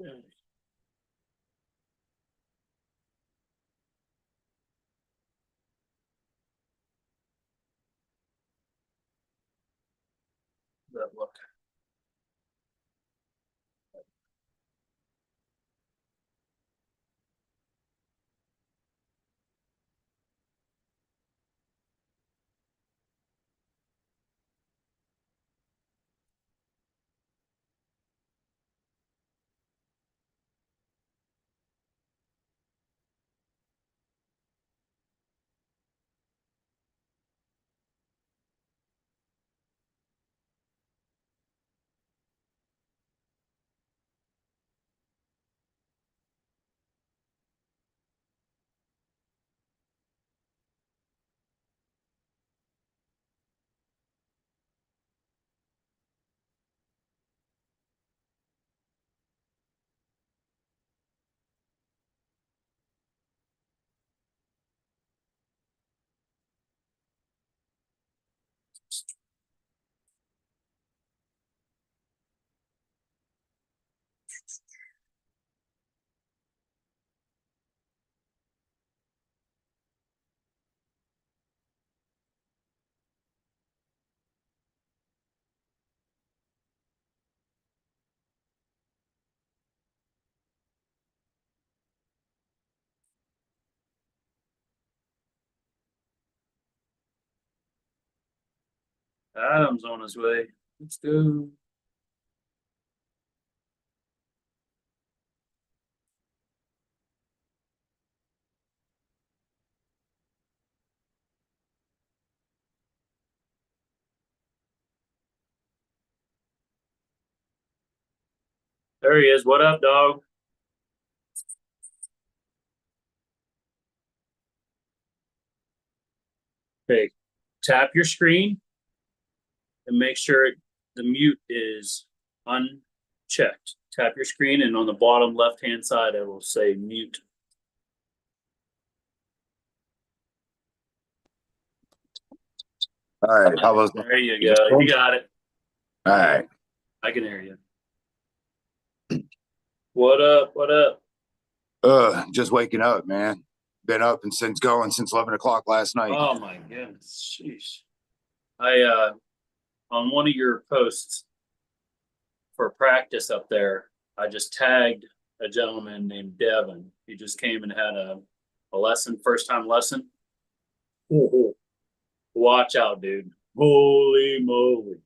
That look. Adam's on his way. Let's go. There he is. What up, dog? Okay, tap your screen and make sure the mute is unchecked. Tap your screen, and on the bottom left-hand side, it will say mute. All right. How about there you go. You got it. All right. I can hear you. What up? What up? Just waking up, man. Been up and since 11 o'clock last night. Oh my goodness. Sheesh. I on one of your posts for practice up there, I just tagged a gentleman named Devin. He just came and had a lesson, first time lesson. Watch out, dude. Holy moly.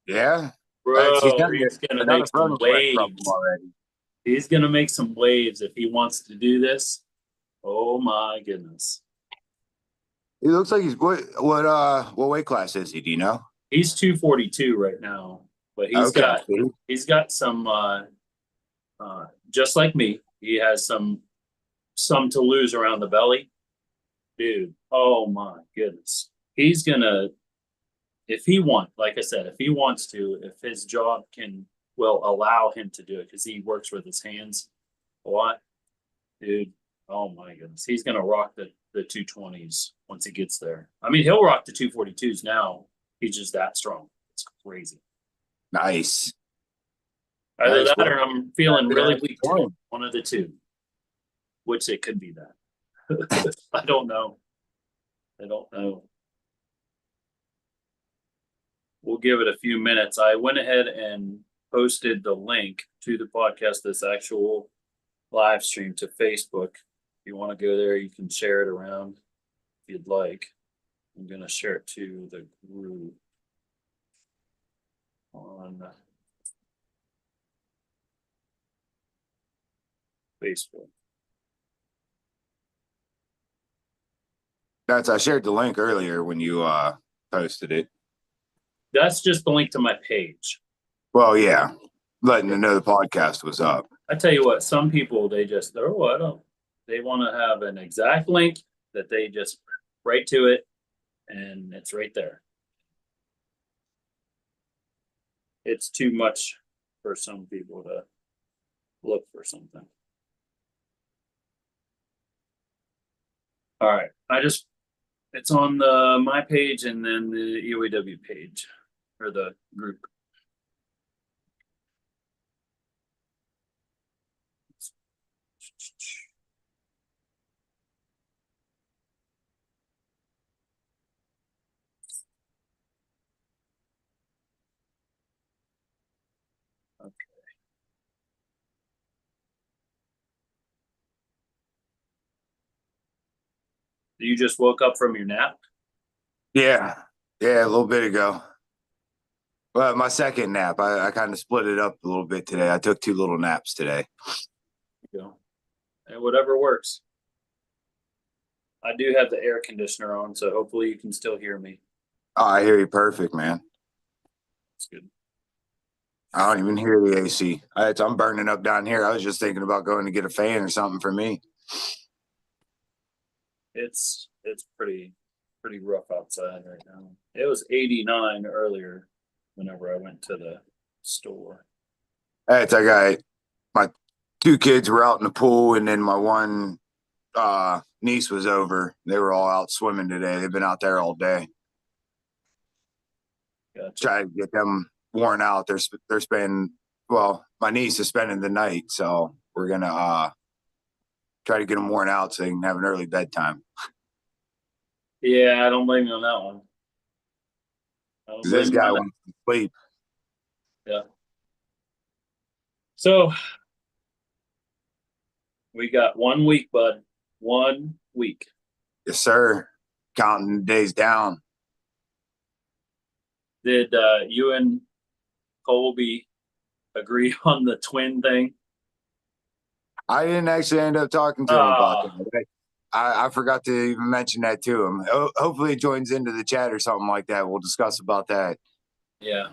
Yeah. Bro, he's gonna make some waves. Already. He's gonna make some waves if he wants to do this. Oh my goodness. He looks like he's what weight class is he? Do you know? He's 242 right now, but he's got some just like me. He has some to lose around the belly. Dude, oh my goodness. He's gonna, if he wants, like I said, if he wants to, if his job will allow him to do it, because he works with his hands a lot, dude. Oh my goodness, he's gonna rock the 220s once he gets there. I mean, he'll rock the 242s now. He's just that strong. It's crazy. Nice. Either that or I'm feeling really weak today. One of the two. Which it could be that. I don't know. We'll give it a few minutes. I went ahead and posted the link to the podcast, this actual live stream, to Facebook. If you want to go there, you can share it around if you'd like. I'm going to share it to the group on Facebook. I shared the link earlier when you posted it. That's just the link to my page. Well, yeah. Letting them know the podcast was up. I tell you what, some people, they want to have an exact link that they just write to it, and it's right there. It's too much for some people to look for something. All right. It's on my page and then the EOAW page, or the group. You just woke up from your nap? Yeah. Yeah, a little bit ago. Well, my second nap, I kind of split it up a little bit today. I took 2 little naps today. You know, and whatever works. I do have the air conditioner on, so hopefully you can still hear me. Oh, I hear you perfect, man. That's good. I don't even hear the AC. I'm burning up down here. I was just thinking about going to get a fan or something for me. It's pretty rough outside right now. It was 89 earlier whenever I went to the store. I got my 2 kids were out in the pool, and then my one niece was over. They were all out swimming today. They've been out there all day. Gotcha. Try to get them worn out. They're spending, well, my niece is spending the night, so we're gonna try to get them worn out so they can have an early bedtime. Yeah, I don't blame you on that one. This guy wants to sleep. Yeah. So we got 1 week, bud. 1 week. Yes, sir. Counting days down. Did you and Colby agree on the twin thing? I didn't actually end up talking to him about that. I forgot to even mention that to him. Hopefully he joins into the chat or something like that. We'll discuss about that. Yeah.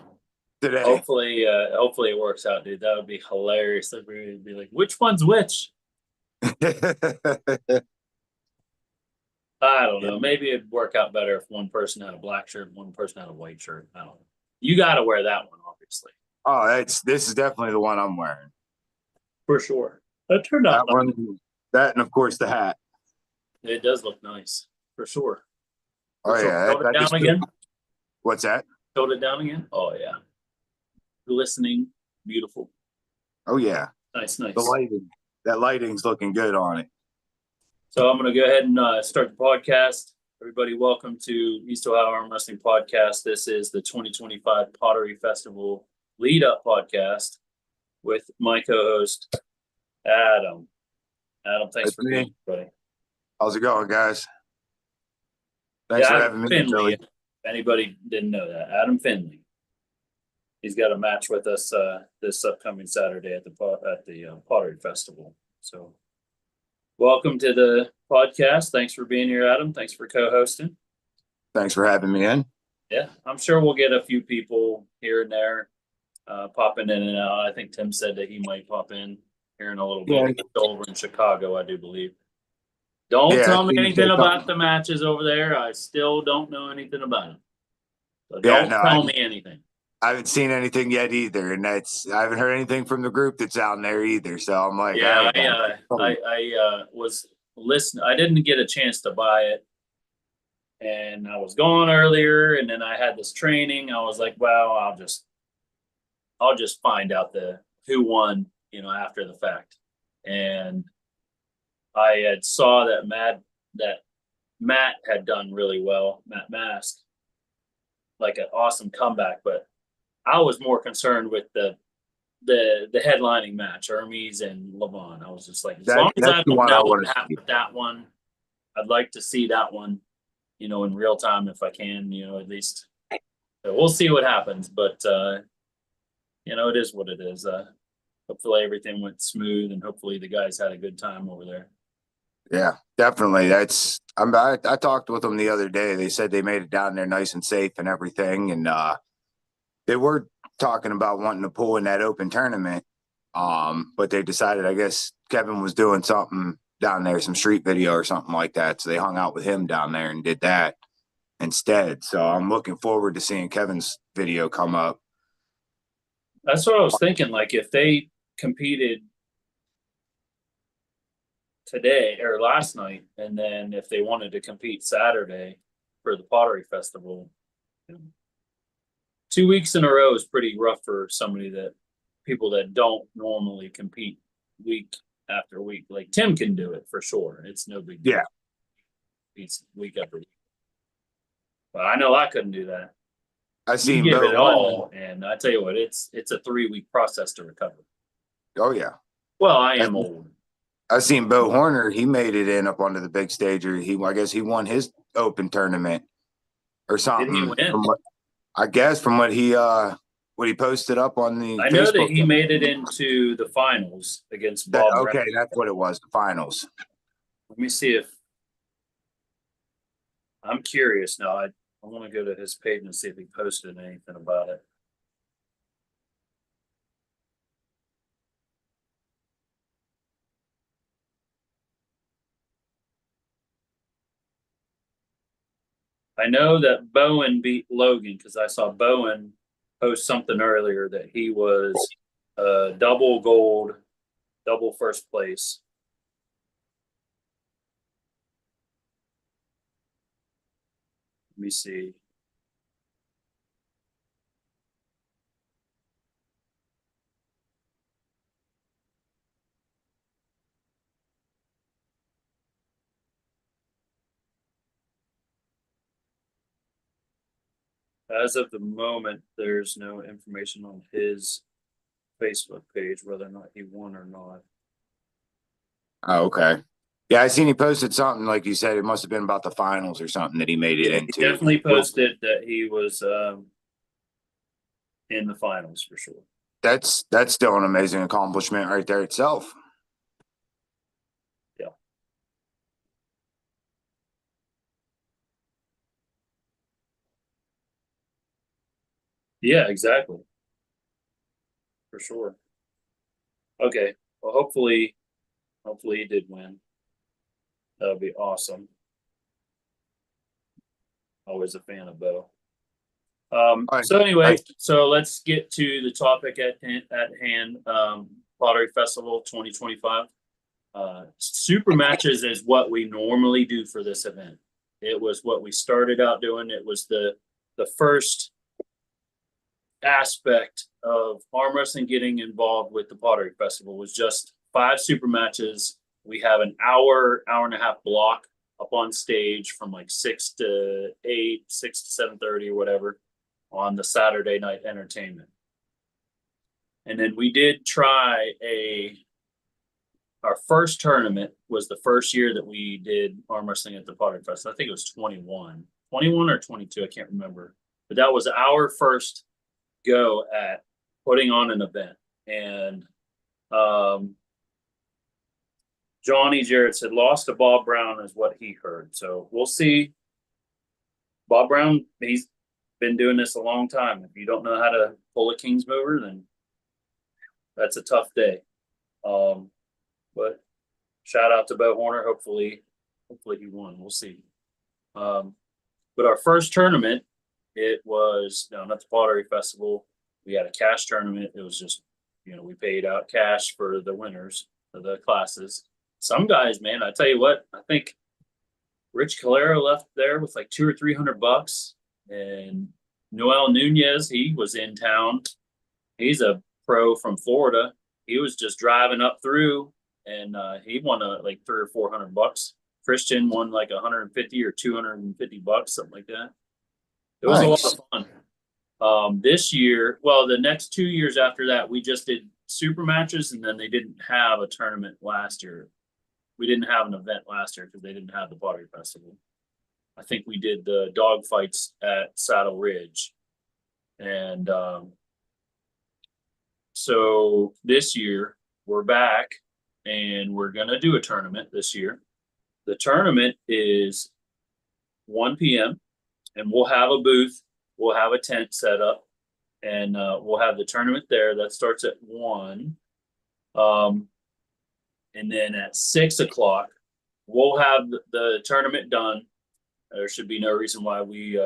Today. Hopefully it works out, dude. That would be hilarious. That we would be like, which one's which? I don't know. Maybe it'd work out better if one person had a black shirt, one person had a white shirt. I don't know. You got to wear that one, obviously. Oh, this is definitely the one I'm wearing. For sure. That turned out that nice. One, that and of course the hat. It does look nice, for sure. Oh yeah. Tone it down again. What's that? Tone it down again. Oh yeah. Glistening, beautiful. Oh yeah. Nice. The lighting. That lighting's looking good on it. So I'm going to go ahead and start the podcast. Everybody, welcome to East Ohio Arm Wrestling Podcast. This is the 2025 Pottery Festival lead-up podcast with my co-host, Adam. Adam, thanks for being here, buddy. How's it going, guys? Thanks for having me. Finley, if anybody didn't know that. Adam Finley. He's got a match with us this upcoming Saturday at the Pottery Festival. So welcome to the podcast. Thanks for being here, Adam. Thanks for co-hosting. Thanks for having me in. Yeah, I'm sure we'll get a few people here and there popping in and out. I think Tim said that he might pop in here in a little bit. Yeah. He's over in Chicago, I do believe. Don't tell me anything about the matches over there. I still don't know anything about them. So don't tell me anything. I haven't seen anything yet either, and I haven't heard anything from the group that's out there either. So I'm like, yeah, I was listening. I didn't get a chance to buy it, and I was gone earlier, and then I had this training. I was like, well, I'll just find out who won, after the fact. And I had saw that Matt had done really well, Matt Mask, like an awesome comeback, but I was more concerned with the headlining match, Hermes and Levon. I was just like, as long as I don't know what happened with that one, I'd like to see that one, in real time if I can, at least. So we'll see what happens, but it is what it is. Hopefully everything went smooth, and hopefully the guys had a good time over there. Yeah, definitely. I talked with them the other day. They said they made it down there nice and safe and everything, and they were talking about wanting to pull in that open tournament, but they decided, I guess Kevin was doing something down there, some street video or something like that, so they hung out with him down there and did that instead. So I'm looking forward to seeing Kevin's video come up. That's what I was thinking. Like, if they competed today or last night, and then if they wanted to compete Saturday for the Pottery Festival, 2 weeks in a row is pretty rough for people that don't normally compete week after week. Like Tim can do it for sure. It's no big deal. Yeah. He's week after week. But I know I couldn't do that. I You seen give Bo it Horner. all, and I tell you what, it's a 3-week process to recover. Oh yeah. Well, I am old. I seen Bo Horner. He made it in up onto the big stage, or I guess he won his open tournament or something. Did he win? From what he posted up on the I know Facebook. that he made it into the finals against Bob. Okay, that's what it was. The finals. Let me see if I'm curious now. I want to go to his page and see if he posted anything about it. I know that Bowen beat Logan because I saw Bowen post something earlier that he was double gold, double first place. Let me see. As of the moment, there's no information on his Facebook page whether or not he won or not. Oh, okay. Yeah, I seen he posted something like you said. It must have been about the finals or something that he made it into. He definitely posted that he was in the finals for sure. That's still an amazing accomplishment right there itself. Yeah. Yeah, exactly. For sure. Okay. Well, hopefully he did win. That would be awesome. Always a fan of Bo. So anyway, so let's get to the topic at hand. Pottery Festival 2025. Super matches is what we normally do for this event. It was what we started out doing. It was the first aspect of arm wrestling getting involved with the Pottery Festival was just 5 super matches. We have an hour and a half block up on stage from like 6 to 8, 6 to 7:30 or whatever on the Saturday night entertainment. And then we did try our first tournament was the first year that we did arm wrestling at the Pottery Festival. I think it was 21 or 22. I can't remember, but that was our first go at putting on an event. And Johnny Jarrett said lost to Bob Brown is what he heard. So we'll see. Bob Brown, he's been doing this a long time. If you don't know how to pull a King's mover, then that's a tough day. But shout out to Bo Horner. Hopefully he won. We'll see. But our first tournament, it was down at the Pottery Festival. We had a cash tournament. It was just, we paid out cash for the winners of the classes. Some guys, man, I tell you what, I think Rich Calero left there with like $200 or $300, and Noel Nunez, he was in town. He's a pro from Florida. He was just driving up through, and he won like $300 or $400. Christian won like 150 or $250, something like that. It was nice. A lot of fun. This year, well, the next 2 years after that, we just did super matches, and then they didn't have a tournament last year. We didn't have an event last year because they didn't have the Pottery Festival. I think we did the dog fights at Saddle Ridge. And so this year we're back and we're going to do a tournament this year. The tournament is 1 p.m. and we'll have a booth. We'll have a tent set up and we'll have the tournament there. That starts at 1. And then at 6 o'clock, we'll have the tournament done. There should be no reason why we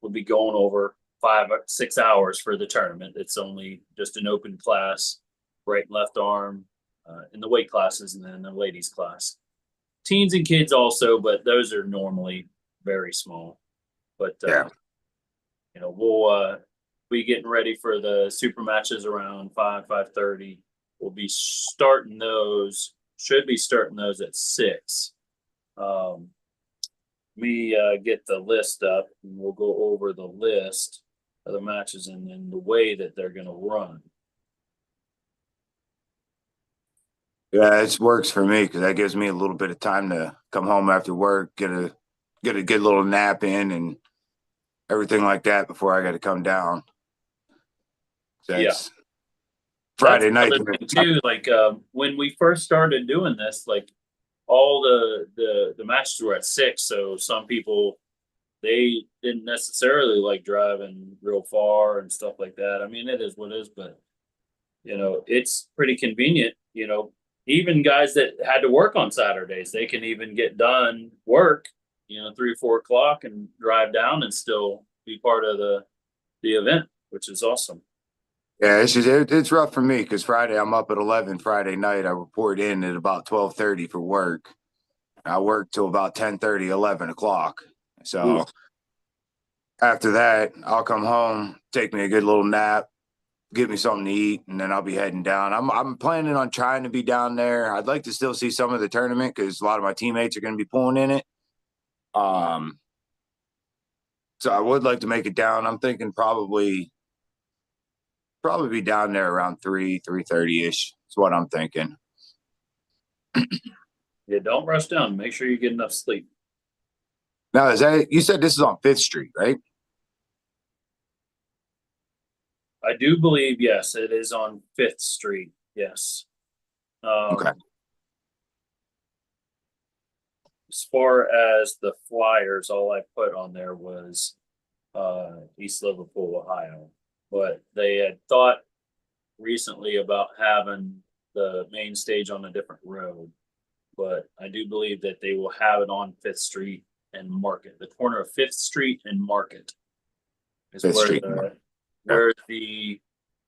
will be going over 5 or 6 hours for the tournament. It's only just an open class, right and left arm in the weight classes, and then the ladies class. Teens and kids also, but those are normally very small. But we'll be getting ready for the super matches around 5:30. we'll be starting those. Should be starting those at 6. Get the list up, and we'll go over the list of the matches and then the way that they're going to run. Yeah, it works for me because that gives me a little bit of time to come home after work, get a good little nap in and everything like that before I got to come down. That's Friday night too. Like when we first started doing this, like all the matches were at 6, so some people, they didn't necessarily like driving real far and stuff like that. I mean, it is what it is, but it's pretty convenient. Even guys that had to work on Saturdays, they can even get done work, 3 or 4 o'clock and drive down and still be part of the event, which is awesome. Yeah, it's rough for me because Friday I'm up at 11 Friday night. I report in at about 12:30 for work. I work till about 10:30, 11 o'clock. So after that, I'll come home, take me a good little nap, get me something to eat, and then I'll be heading down. I'm planning on trying to be down there. I'd like to still see some of the tournament because a lot of my teammates are going to be pulling in it. So I would like to make it down. I'm thinking probably be down there around 3:30 ish. Is what I'm thinking. Yeah, don't rush down. Make sure you get enough sleep. Now, you said this is on 5th Street, right? I do believe, yes, it is on 5th Street. Yes. Okay. As far as the flyers, all I put on there was East Liverpool, Ohio. But they had thought recently about having the main stage on a different road. But I do believe that they will have it on 5th Street and Market. The corner of 5th Street and Market is where the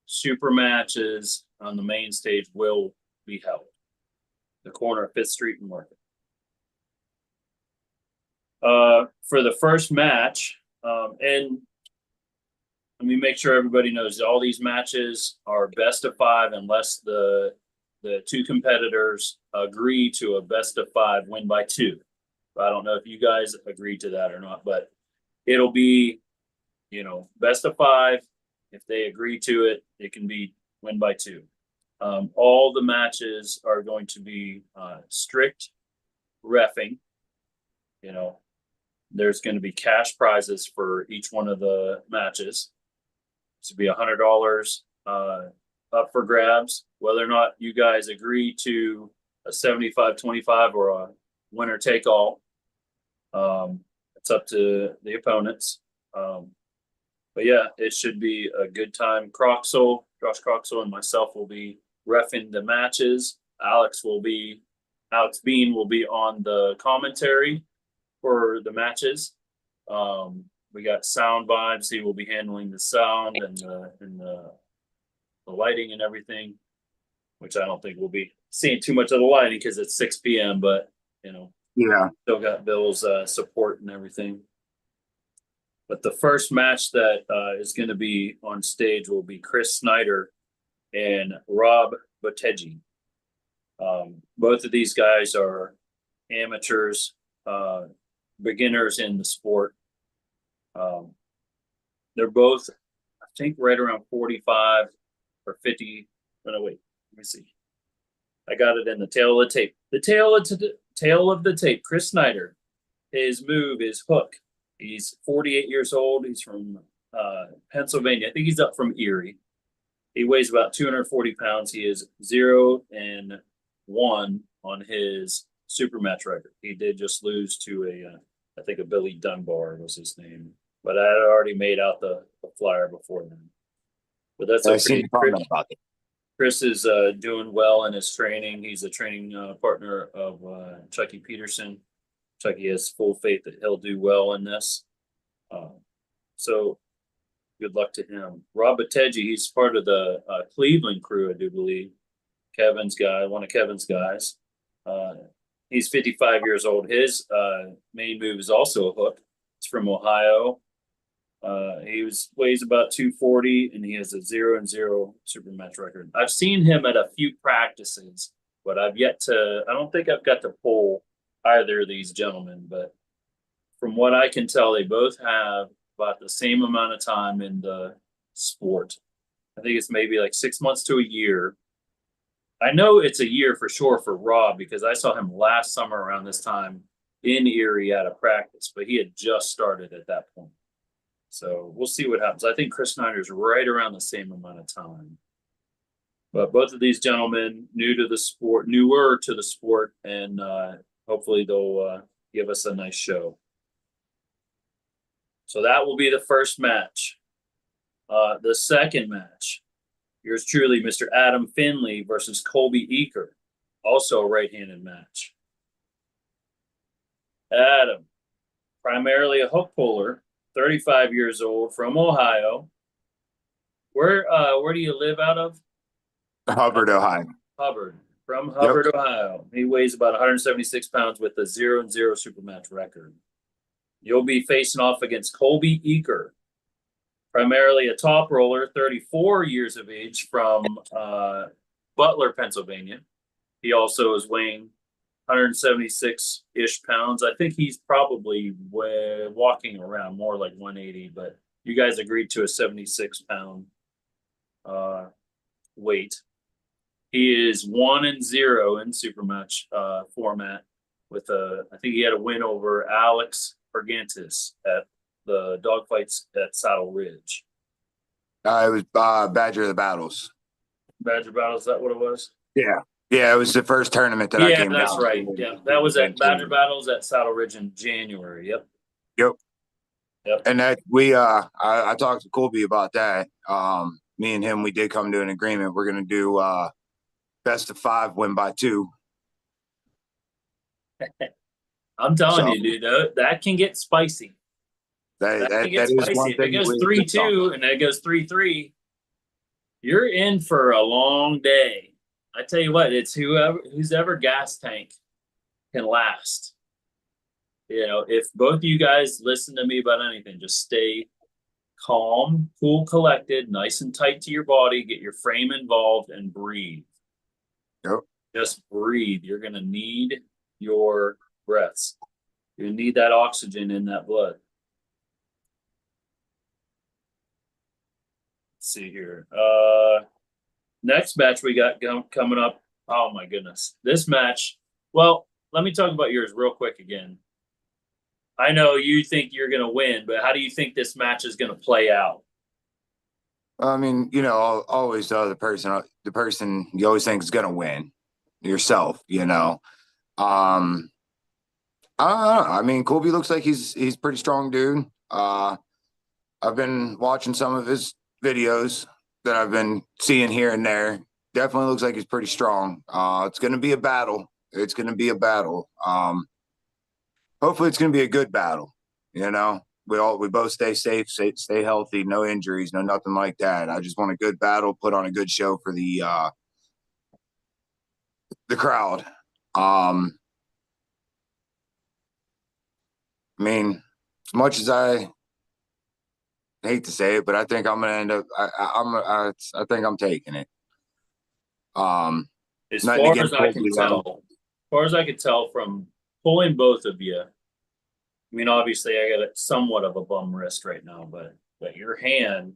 super matches on the main stage will be held. The corner of 5th Street and Market. For the first match, and let me make sure everybody knows all these matches are best of 5 unless the 2 competitors agree to a best of 5 win by 2. I don't know if you guys agree to that or not, but it'll be, best of 5. If they agree to it, it can be win by 2. All the matches are going to be strict reffing. There's going to be cash prizes for each one of the matches. This will be $100 up for grabs. Whether or not you guys agree to a 75-25 or a winner take all, it's up to the opponents. But yeah, it should be a good time. Josh Croxel and myself will be reffing the matches. Alex Bean will be on the commentary for the matches. We got Sound Vibes. He will be handling the sound and the lighting and everything, which I don't think we'll be seeing too much of the lighting because it's 6 p.m. But still got Bill's support and everything. But the first match that is going to be on stage will be Chris Snyder and Rob Pottery. Both of these guys are amateurs, beginners in the sport. They're both, I think, right around 45 or 50. Oh, no, wait, let me see. I got it in the tail of the tape. The tail of the tape. Chris Snyder, his move is hook. He's 48 years old. He's from Pennsylvania. I think he's up from Erie. He weighs about 240 pounds. He is 0-1 on his super match record. He did just lose to I think a Billy Dunbar was his name, but I had already made out the flyer before then. But that's okay. Chris is doing well in his training. He's a training partner of Chucky Peterson. Chucky has full faith that he'll do well in this. So good luck to him. Rob Pottery, he's part of the Cleveland crew, I do believe. One of Kevin's guys. He's 55 years old. His main move is also a hook. It's from Ohio. Weighs about 240, and he has a 0-0 super match record. I've seen him at a few practices, but I don't think I've got to pull either of these gentlemen, but from what I can tell, they both have about the same amount of time in the sport. I think it's maybe like 6 months to a year. I know it's a year for sure for Rob because I saw him last summer around this time in Erie at a practice, but he had just started at that point. So we'll see what happens. I think Chris Snyder's right around the same amount of time. But both of these gentlemen newer to the sport, and hopefully they'll give us a nice show. So that will be the first match. The second match, yours truly, Mr. Adam Finley versus Colby Eaker, also a right-handed match. Adam, primarily a hook puller, 35 years old, from Ohio. Where do you live out of? Hubbard, Ohio. Hubbard. From Hubbard, yep. Ohio. He weighs about 176 pounds with a 0-0 supermatch record. You'll be facing off against Colby Eaker, primarily a top roller, 34 years of age, from Butler, Pennsylvania. He also is weighing 176-ish pounds. I think he's probably walking around more like 180, but you guys agreed to a 76-pound weight. He is 1-0 in supermatch format with I think he had a win over Alex Bergantis at the dogfights at Saddle Ridge. It was Badger of the Battles. Badger Battles, is that what it was? Yeah. Yeah, it was the first tournament that I came down. Yeah, that's right. Yeah, that was at Badger Battles at Saddle Ridge in January. Yep. And that I talked to Colby about that. Me and him, we did come to an agreement. We're going to do best of 5, win by 2. I'm telling you, dude, that can get spicy. That is one if thing. It goes 3-2 and it goes 3-3. You're in for a long day. I tell you what, it's whose ever gas tank can last. You know, if both of you guys listen to me about anything, just stay calm, cool, collected, nice and tight to your body. Get your frame involved and breathe. Yep. Just breathe. You're gonna need your breaths. You need that oxygen in that blood. Let's see here. Next match we got coming up. Oh my goodness. This match. Well, let me talk about yours real quick again. I know you think you're going to win, but how do you think this match is going to play out? I mean, you know, always the person you always think is going to win, yourself, you know. I don't know. I mean, Colby looks like he's pretty strong dude. I've been watching some of his videos that I've been seeing here and there. Definitely looks like he's pretty strong. It's going to be a battle. It's going to be a battle. Hopefully it's going to be a good battle. You know, we both stay safe, stay healthy, no injuries, no nothing like that. I just want a good battle, put on a good show for the crowd. I mean, as much as I hate to say it, but I think I'm gonna end up. I think I'm taking it. As far as I can tell from pulling both of you, I mean, obviously I got somewhat of a bum wrist right now, but your hand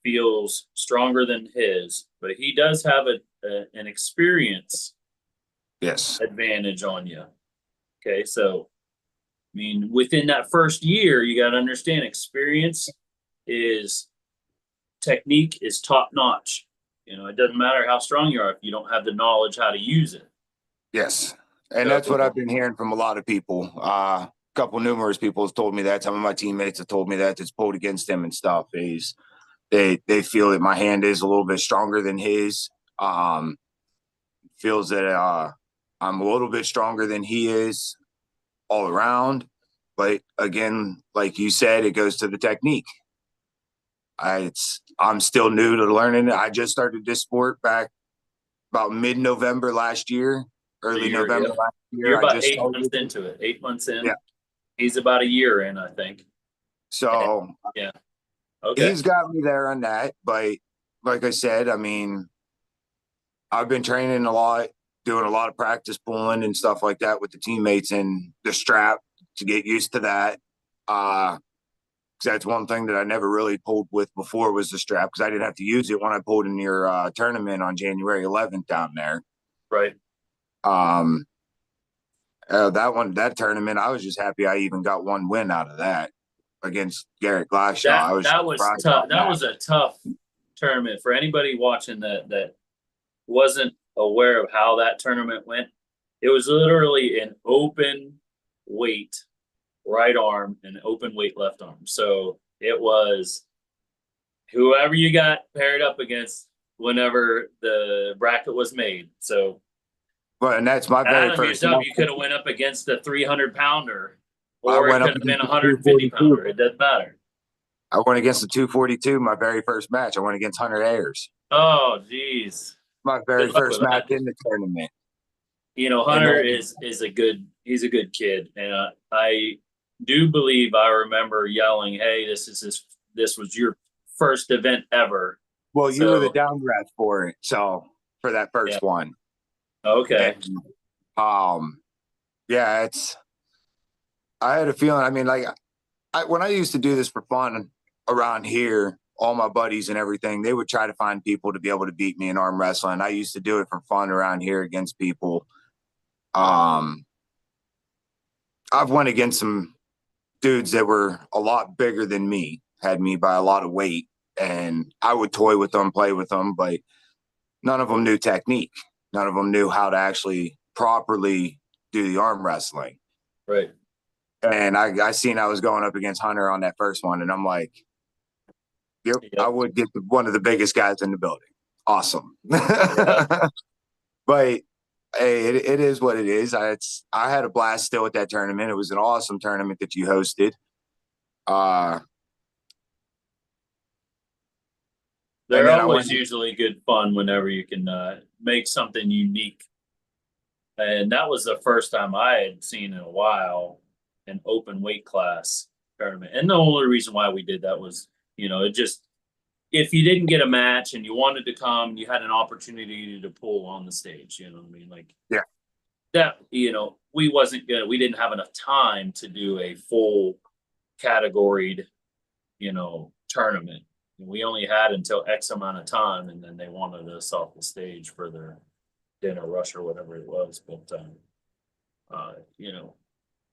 feels stronger than his. But he does have an experience, advantage on you. Okay, so I mean, within that first year, you got to understand technique is top notch. You know, it doesn't matter how strong you are if you don't have the knowledge how to use it. Yes. And that's what I've been hearing from a lot of people. Numerous people have told me that. Some of my teammates have told me that it's pulled against him and stuff. They feel that my hand is a little bit stronger than his. Feels that I'm a little bit stronger than he is all around. But again, like you said, it goes to the technique. I'm still new to learning it. I just started this sport back about mid-November last year, November last year. You're about 8 months into it. 8 months in. Yeah. He's about a year in, I think. So Yeah. Okay. he's got me there on that. But like I said, I mean, I've been training a lot, doing a lot of practice pulling and stuff like that with the teammates and the strap to get used to that. Because that's one thing that I never really pulled with before was the strap, because I didn't have to use it when I pulled in your tournament on January 11th down there. Right. That tournament, I was just happy I even got one win out of that against Garrett Glashaw. I was That was surprised tough. on That was a tough tournament for anybody watching that wasn't aware of how that tournament went. It was literally an open weight right arm and open weight left arm. So it was whoever you got paired up against whenever the bracket was made. So But and that's my very Adam, first. yourself, you could have went up against a 300-pounder, I or it went up could have been a against 150 pounder. It doesn't matter. I went against the 242 my very first match. I went against Hunter Ayers. Oh, geez. My very Good luck with first match that. in the tournament. You know, And Hunter then, is a good kid, and I do believe I remember yelling, "Hey, this was your first event ever." well, you were the So down ref for it, so for that yeah, first one. okay, And, yeah, I had a feeling. I mean, like when I used to do this for fun around here, all my buddies and everything, they would try to find people to be able to beat me in arm wrestling. I used to do it for fun around here against people. Um, I've went against some dudes that were a lot bigger than me, had me by a lot of weight, and I would toy with them, play with them, but none of them knew technique. None of them knew how to actually properly do the arm wrestling. right. And I seen I was going up against Hunter on that first one, and I'm like, yep. I would get one of the biggest guys in the building. Awesome. Yeah. But hey, it is what it is. I had a blast still at that tournament. It was an awesome tournament that you hosted. They're always usually good fun whenever you can make something unique. And that was the first time I had seen in a while an open weight class tournament. And the only reason why we did that was, it just, if you didn't get a match and you wanted to come, you had an opportunity to pull on the stage. You know what I mean? Like, yeah, that, we didn't have enough time to do a full categoried, tournament. We only had until X amount of time, and then they wanted us off the stage for their dinner rush or whatever it was. But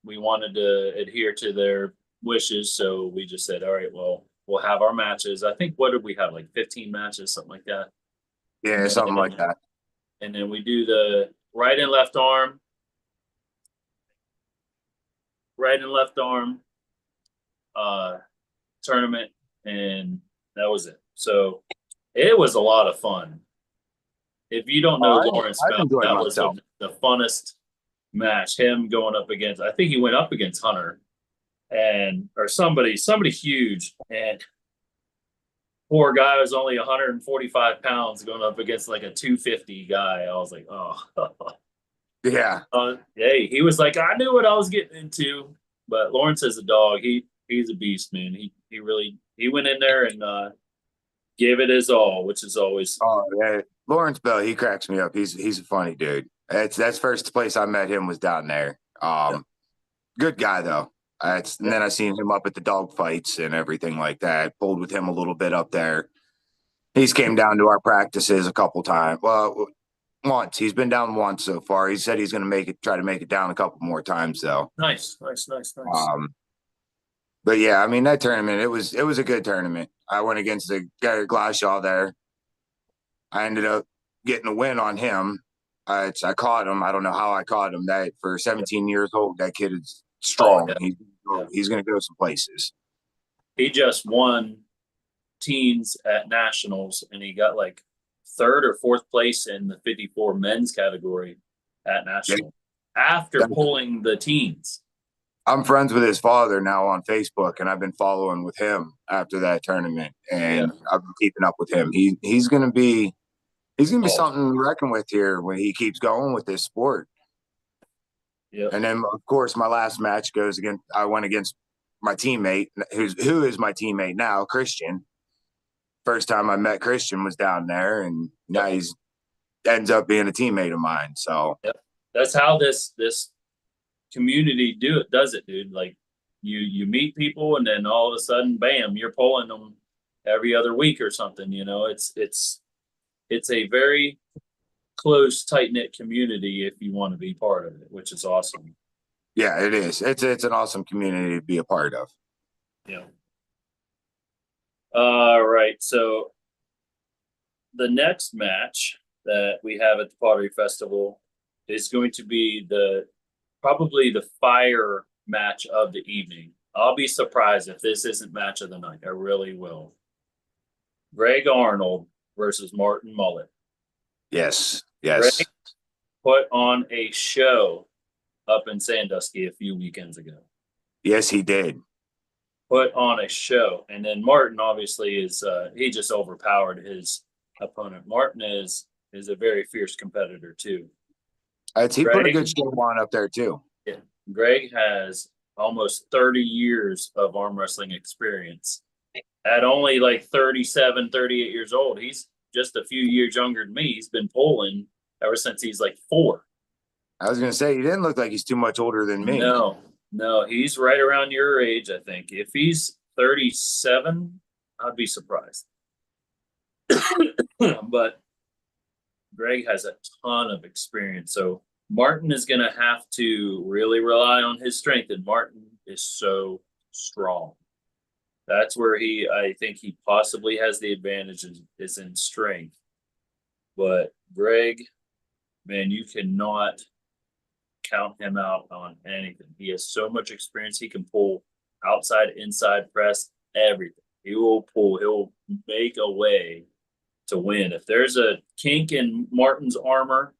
we wanted to adhere to their wishes, so we just said, all right, well, we'll have our matches. I think, what did we have, like 15 matches, something like that? Yeah, something like that. And then we do the right and left arm tournament, and that was it. So it was a lot of fun. If you don't know Lawrence Bell, that was the funnest match. Him going up against, I think he went up against Hunter or somebody huge, and poor guy was only 145 pounds going up against like a 250 guy. I was like, oh. Yeah. Hey, he was like, I knew what I was getting into. But Lawrence is a dog. He's a beast, man. He went in there and gave it his all, which is always. Oh, yeah. Lawrence Bell, he cracks me up. He's a funny dude. That's first place I met him was down there. Good guy though. And then I seen him up at the dog fights and everything like that. Pulled with him a little bit up there. He's came down to our practices a couple times. Well, once. He's been down once so far. He said he's going to try to make it down a couple more times though. Nice. But yeah, I mean that tournament, it was a good tournament. I went against the Garrett Glashaw there. I ended up getting a win on him. I caught him. I don't know how I caught him. That for 17 years old, that kid is strong. He's going to go some places. He just won teens at nationals, and he got like third or fourth place in the 54 men's category at national after pulling the teens. I'm friends with his father now on Facebook, and I've been following with him after that tournament, and I've been keeping up with him. He's going to be something to reckon with here when he keeps going with this sport. Yeah. And then, of course, my last match goes against. I went against my teammate, who is my teammate now, Christian. First time I met Christian was down there, and now he's ends up being a teammate of mine. So that's how this community does it, dude. Like you meet people, and then all of a sudden, bam, you're pulling them every other week or something. You know, it's a very close, tight knit community if you want to be part of it, which is awesome. Yeah, it is. It's an awesome community to be a part of. Yeah. All right. So the next match that we have at the Pottery Festival is going to be probably the fire match of the evening. I'll be surprised if this isn't match of the night. I really will. Greg Arnold versus Martin Mullet. Yes. Greg put on a show up in Sandusky a few weekends ago. Yes, he did. Put on a show. And then Martin obviously is he just overpowered his opponent. Martin is a very fierce competitor too. He put a good show on up there too. Yeah. Greg has almost 30 years of arm wrestling experience. At only like 37, 38 years old, he's just a few years younger than me. He's been pulling ever since he's like 4. I was going to say, he didn't look like he's too much older than me. No, he's right around your age, I think. If he's 37, I'd be surprised. But Greg has a ton of experience. So Martin is going to have to really rely on his strength. And Martin is so strong. That's where I think he possibly has the advantage is in strength. But Greg, man, you cannot count him out on anything. He has so much experience. He can pull outside, inside press, everything. He will pull. He'll make a way to win. If there's a kink in Martin's armor,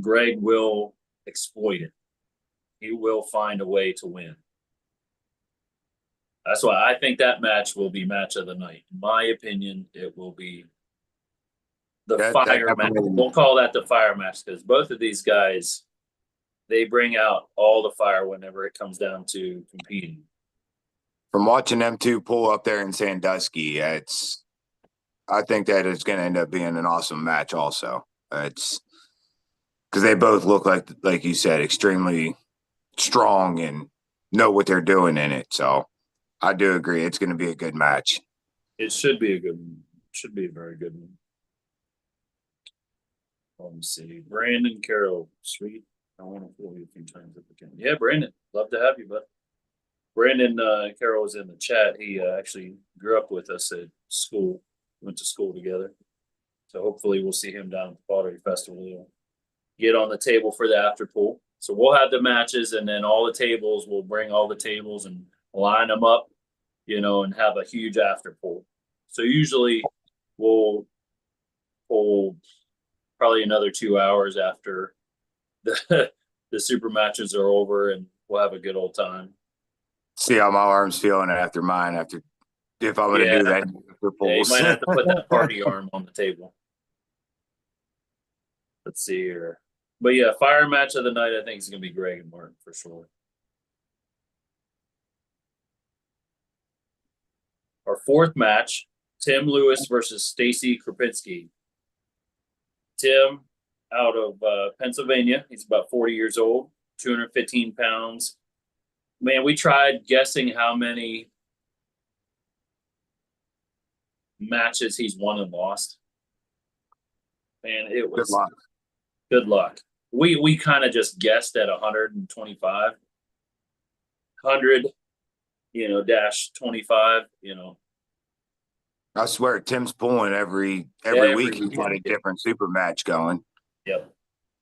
Greg will exploit it. He will find a way to win. That's why I think that match will be match of the night. In my opinion, it will be the fire match. We'll call that the fire match because both of these guys, they bring out all the fire whenever it comes down to competing. From watching them two pull up there in Sandusky, I think that it's going to end up being an awesome match also. It's because they both look like you said, extremely strong and know what they're doing in it. So I do agree. It's going to be a good match. It should be a good one. Should be a very good one. Let me see. Brandon Carroll, sweet. I want to fool you a few times if I can. Yeah, Brandon, love to have you, bud. Brandon Carroll was in the chat. He actually grew up with us at school. Went to school together. So hopefully we'll see him down at the Pottery Festival. He'll get on the table for the after pool. So we'll have the matches, and then all the tables, we'll bring all the tables and line them up, and have a huge after pool. So usually we'll pull probably another 2 hours after the super matches are over, and we'll have a good old time. See how my arm's feeling after mine, if I'm going to do that. Yeah, you might have to put that party arm on the table. Let's see here. But yeah, fire match of the night, I think is going to be Greg and Martin for sure. Our fourth match, Tim Lewis versus Stacy Krupinski. Tim, out of Pennsylvania. He's about 40 years old, 215 pounds. Man, we tried guessing how many matches he's won and lost. Man, it was good luck. We kind of just guessed at 125, 100, dash 25, I swear, Tim's pulling every week. He's got a different super match going. Yep.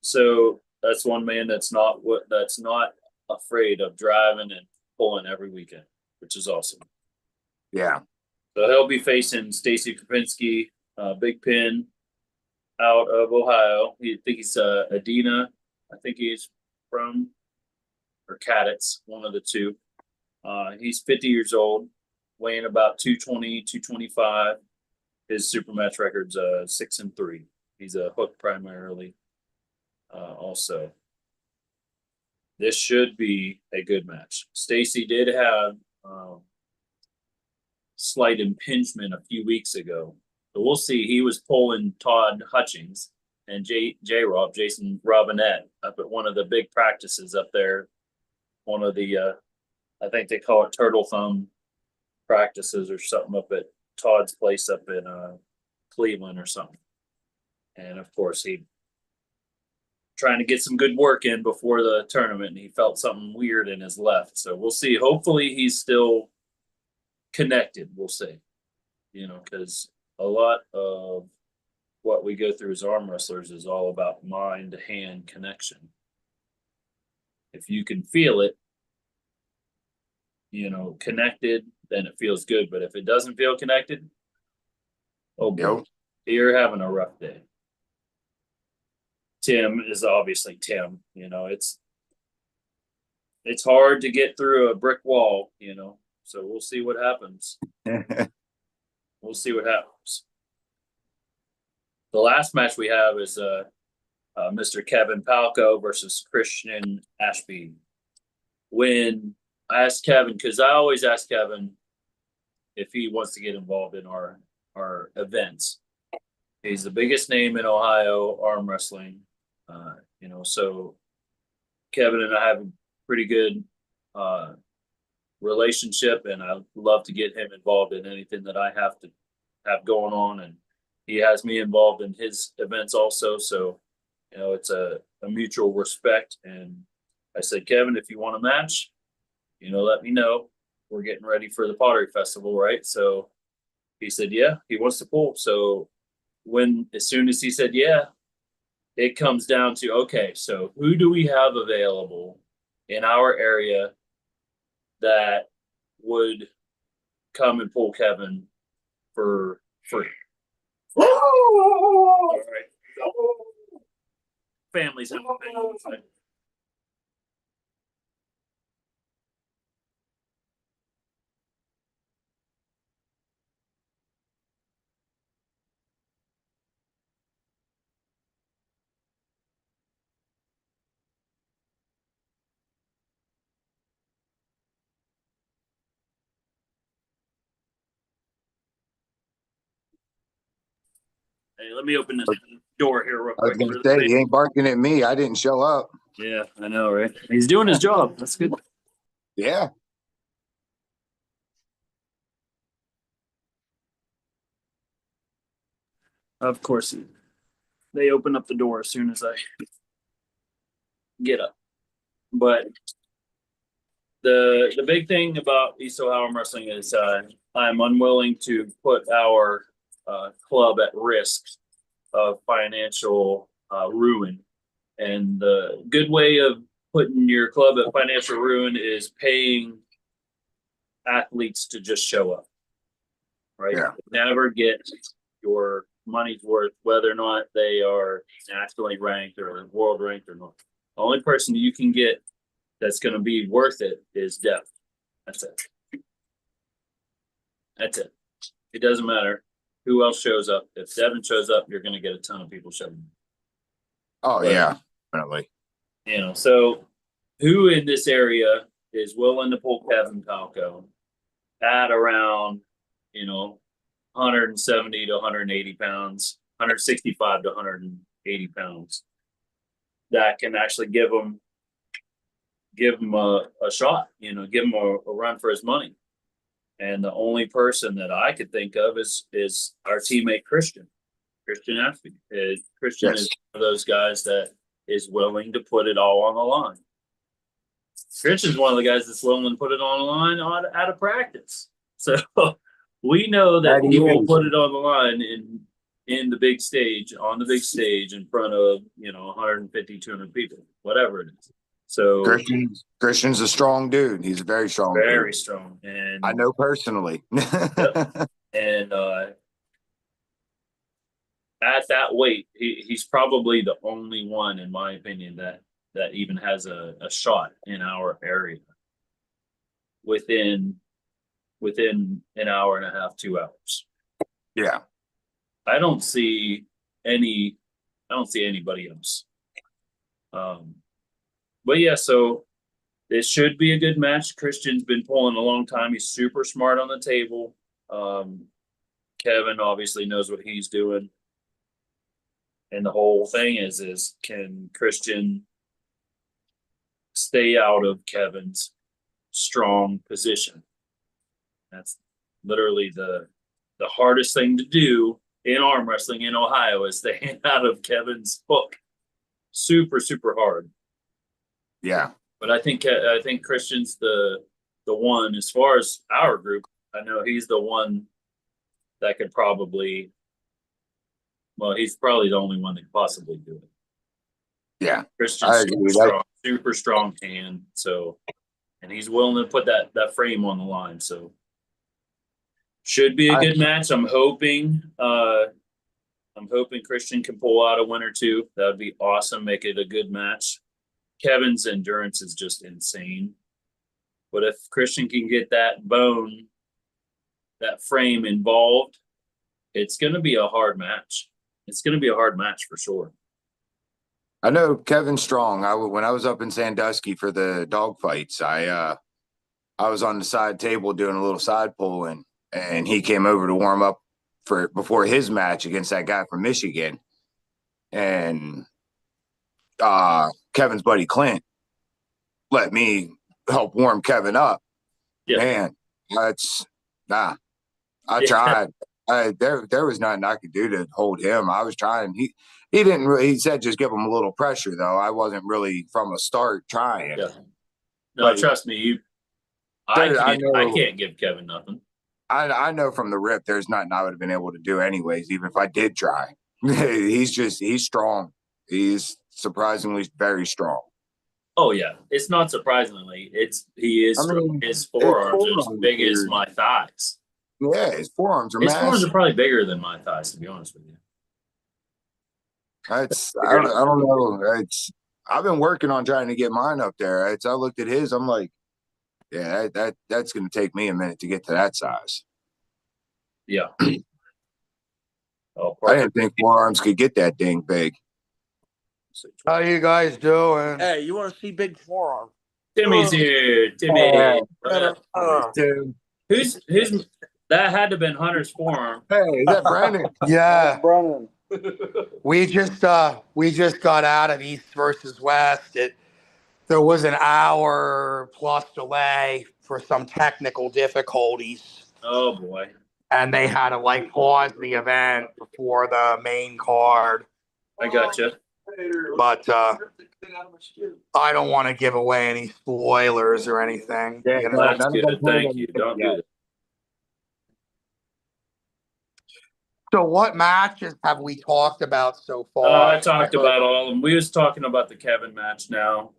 So that's one man that's not afraid of driving and pulling every weekend, which is awesome. Yeah. So he'll be facing Stacy Krupinski, Big Pin, out of Ohio. I think he's Adina. I think he's from, or Cadets, one of the two. He's 50 years old, weighing about 220, 225. His super match record's 6-3. He's a hook primarily, also. this should be a good match. Stacy did have slight impingement a few weeks ago, so we'll see. He was pulling Todd Hutchings and J-Rob, Jason Robinette, up at one of the big practices up there. One of the, I think they call it Turtle Thumb practices or something up at Todd's place up in Cleveland or something. And of course, he trying to get some good work in before the tournament, and he felt something weird in his left. So we'll see. Hopefully he's still connected. We'll see. You know, because a lot of what we go through as arm wrestlers is all about mind-hand connection. If you can feel it, you know, connected, then it feels good. But if it doesn't feel connected, oh boy, you're having a rough day. Tim is obviously Tim. You know, it's hard to get through a brick wall, you know. So we'll see what happens. We'll see what happens. The last match we have is Mr. Kevin Palco versus Christian Ashby. When I asked Kevin, because I always ask Kevin if he wants to get involved in our events. He's the biggest name in Ohio arm wrestling. You know, so Kevin and I have a pretty good relationship, and I love to get him involved in anything that I have to have going on, and he has me involved in his events also. So, you know, it's a mutual respect. And I said, Kevin, if you want a match, you know, let me know. We're getting ready for the Pottery Festival, right? So he said, yeah, he wants to pull. So as soon as he said, yeah, it comes down to, okay, so who do we have available in our area that would come and pull Kevin for free? All right. Families have things. Hey, let me open this door here real quick. I was gonna say, he ain't barking at me. I didn't show up. Yeah, I know, right? He's doing his job. That's good. Yeah. Of course, they open up the door as soon as I get up. But the big thing about East Ohio Arm Wrestling is I'm unwilling to put our club at risk of financial ruin. And the good way of putting your club at financial ruin is paying athletes to just show up, right? Yeah. Never get your money's worth, whether or not they are nationally ranked or world ranked or not. The only person you can get that's going to be worth it is depth. That's it. That's it. It doesn't matter who else shows up. If Devin shows up, you're going to get a ton of people showing up. Oh, yeah, definitely. You know, so who in this area is willing to pull Kevin Palco at around, you know, 170 to 180 pounds, 165 to 180 pounds, that can actually give him a shot, you know, give him a run for his money. And the only person that I could think of is our teammate Christian Ashby. Christian is one of those guys that is willing to put it all on the line. Christian's one of the guys that's willing to put it on the line out of practice. So we know that he will put it on the line in the big stage, on the big stage in front of, you know, 150, 200 people, whatever it is. So Christian's a strong dude. He's a very strong dude. Very strong. And I know personally. Yep. And at that weight, he's probably the only one, in my opinion, that even has a shot in our area within an hour and a half, 2 hours. Yeah. I don't see anybody else. But yeah, so It should be a good match. Christian's been pulling a long time. He's super smart on the table. Kevin obviously knows what he's doing. And the whole thing is can Christian stay out of Kevin's strong position? That's literally the hardest thing to do in arm wrestling in Ohio, is staying out of Kevin's hook. Super, super hard. Yeah. But I think Christian's the one, as far as our group. I know he's the one that could probably. Well, he's probably the only one that could possibly do it. Yeah, Christian's super strong hand. So, and he's willing to put that frame on the line. So, should be a good match. I'm hoping Christian can pull out a win or two. That would be awesome. Make it a good match. Kevin's endurance is just insane. But if Christian can get that frame involved, it's going to be a hard match. It's going to be a hard match for sure. I know Kevin's strong. When I was up in Sandusky for the dog fights, I was on the side table doing a little side pulling, and he came over to warm up before his match against that guy from Michigan. And Kevin's buddy Clint let me help warm Kevin up. Yeah. Man, I tried. There was nothing I could do to hold him. I was trying. He didn't really. He said just give him a little pressure, though. I wasn't really from the start trying. Yeah. No, but trust me. I can't give Kevin nothing. I know from the rip, there's nothing I would have been able to do anyways, even if I did try. He's strong. He's surprisingly very strong. Oh yeah, it's not surprisingly. He is. His forearms are as big as my thighs. Yeah, his forearms are massive. His forearms are probably bigger than my thighs, to be honest with you. I don't know. I've been working on trying to get mine up there. I looked at his. I'm like, yeah, that's going to take me a minute to get to that size. Yeah. I didn't think forearms could get that dang big. How you guys doing? Hey, you want to see big forearm? Timmy's here. Timmy. Who's that? Had to have been Hunter's forearm. Hey, is that Brandon? Yeah, Brandon. We just got out of East versus West. There was an hour plus delay for some technical difficulties. Oh boy! And they had to pause the event before the main card. I gotcha. But I don't want to give away any spoilers or anything. Yeah, you know? That's good. Thank you. Don't do that. So what matches have we talked about so far? I talked about all of them. We was talking about the Kevin match now.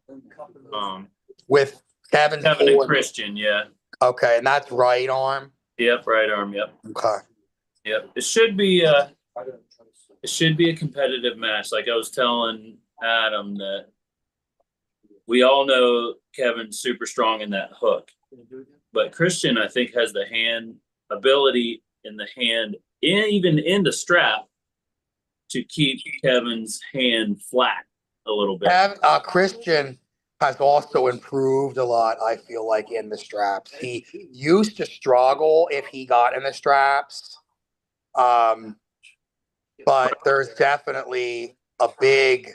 With Kevin and Christian, yeah. Okay, and that's right arm? Yep, right arm, yep. Okay. Yep. It should be a competitive match. Like I was telling Adam, that we all know Kevin's super strong in that hook. But Christian, I think, has the ability in the hand, even in the strap, to keep Kevin's hand flat a little bit. Christian has also improved a lot, I feel like, in the straps. He used to struggle if he got in the straps. But there's definitely a big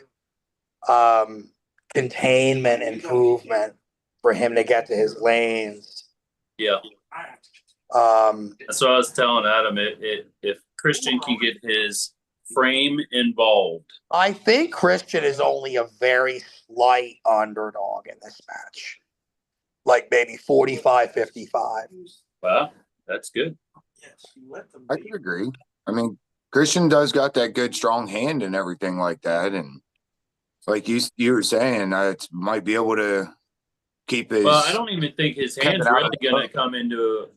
containment improvement for him to get to his lanes. Yeah. That's what I was telling Adam. If Christian can get his frame involved. I think Christian is only a very slight underdog in this match. Like maybe 45-55. Wow, that's good. I can agree. I mean, Christian does got that good strong hand and everything like that. And like you were saying, might be able to keep his. Well, I don't even think his hand's really going to come into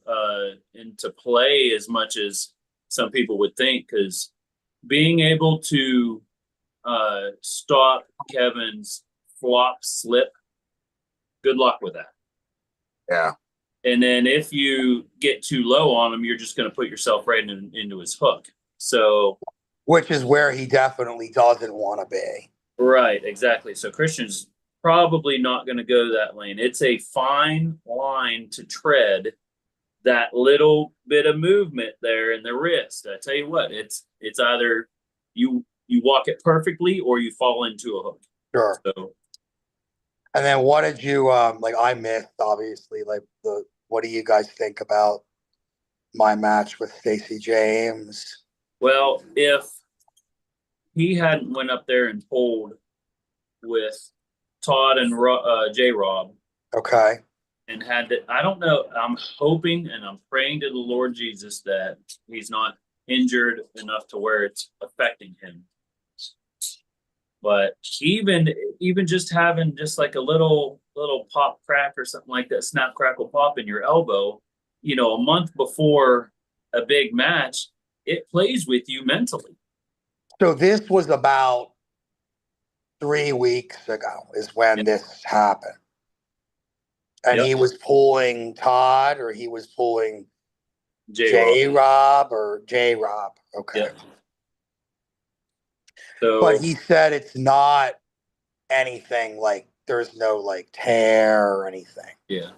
play as much as some people would think, because being able to stop Kevin's flop slip, good luck with that. Yeah. And then if you get too low on him, you're just going to put yourself right into his hook. So, which is where he definitely doesn't want to be. Right, exactly. So Christian's probably not going to go that lane. It's a fine line to tread that little bit of movement there in the wrist. I tell you what, it's either you walk it perfectly or you fall into a hook. Sure. So, and then what did you like? I missed obviously. Like what do you guys think about my match with Stacey James? well, if he hadn't went up there and pulled with Todd and J Rob, Okay. and had to, I don't know, I'm hoping and I'm praying to the Lord Jesus that he's not injured enough to where it's affecting him. But even just having just like a little pop crack or something like that, snap crackle pop in your elbow, a month before a big match, it plays with you mentally. So this was about 3 weeks ago is when this happened. And he was pulling Todd, or he was pulling J-Rob or J-Rob. Okay. Yep. So, but he said it's not anything like, there's no like tear or anything. Yeah.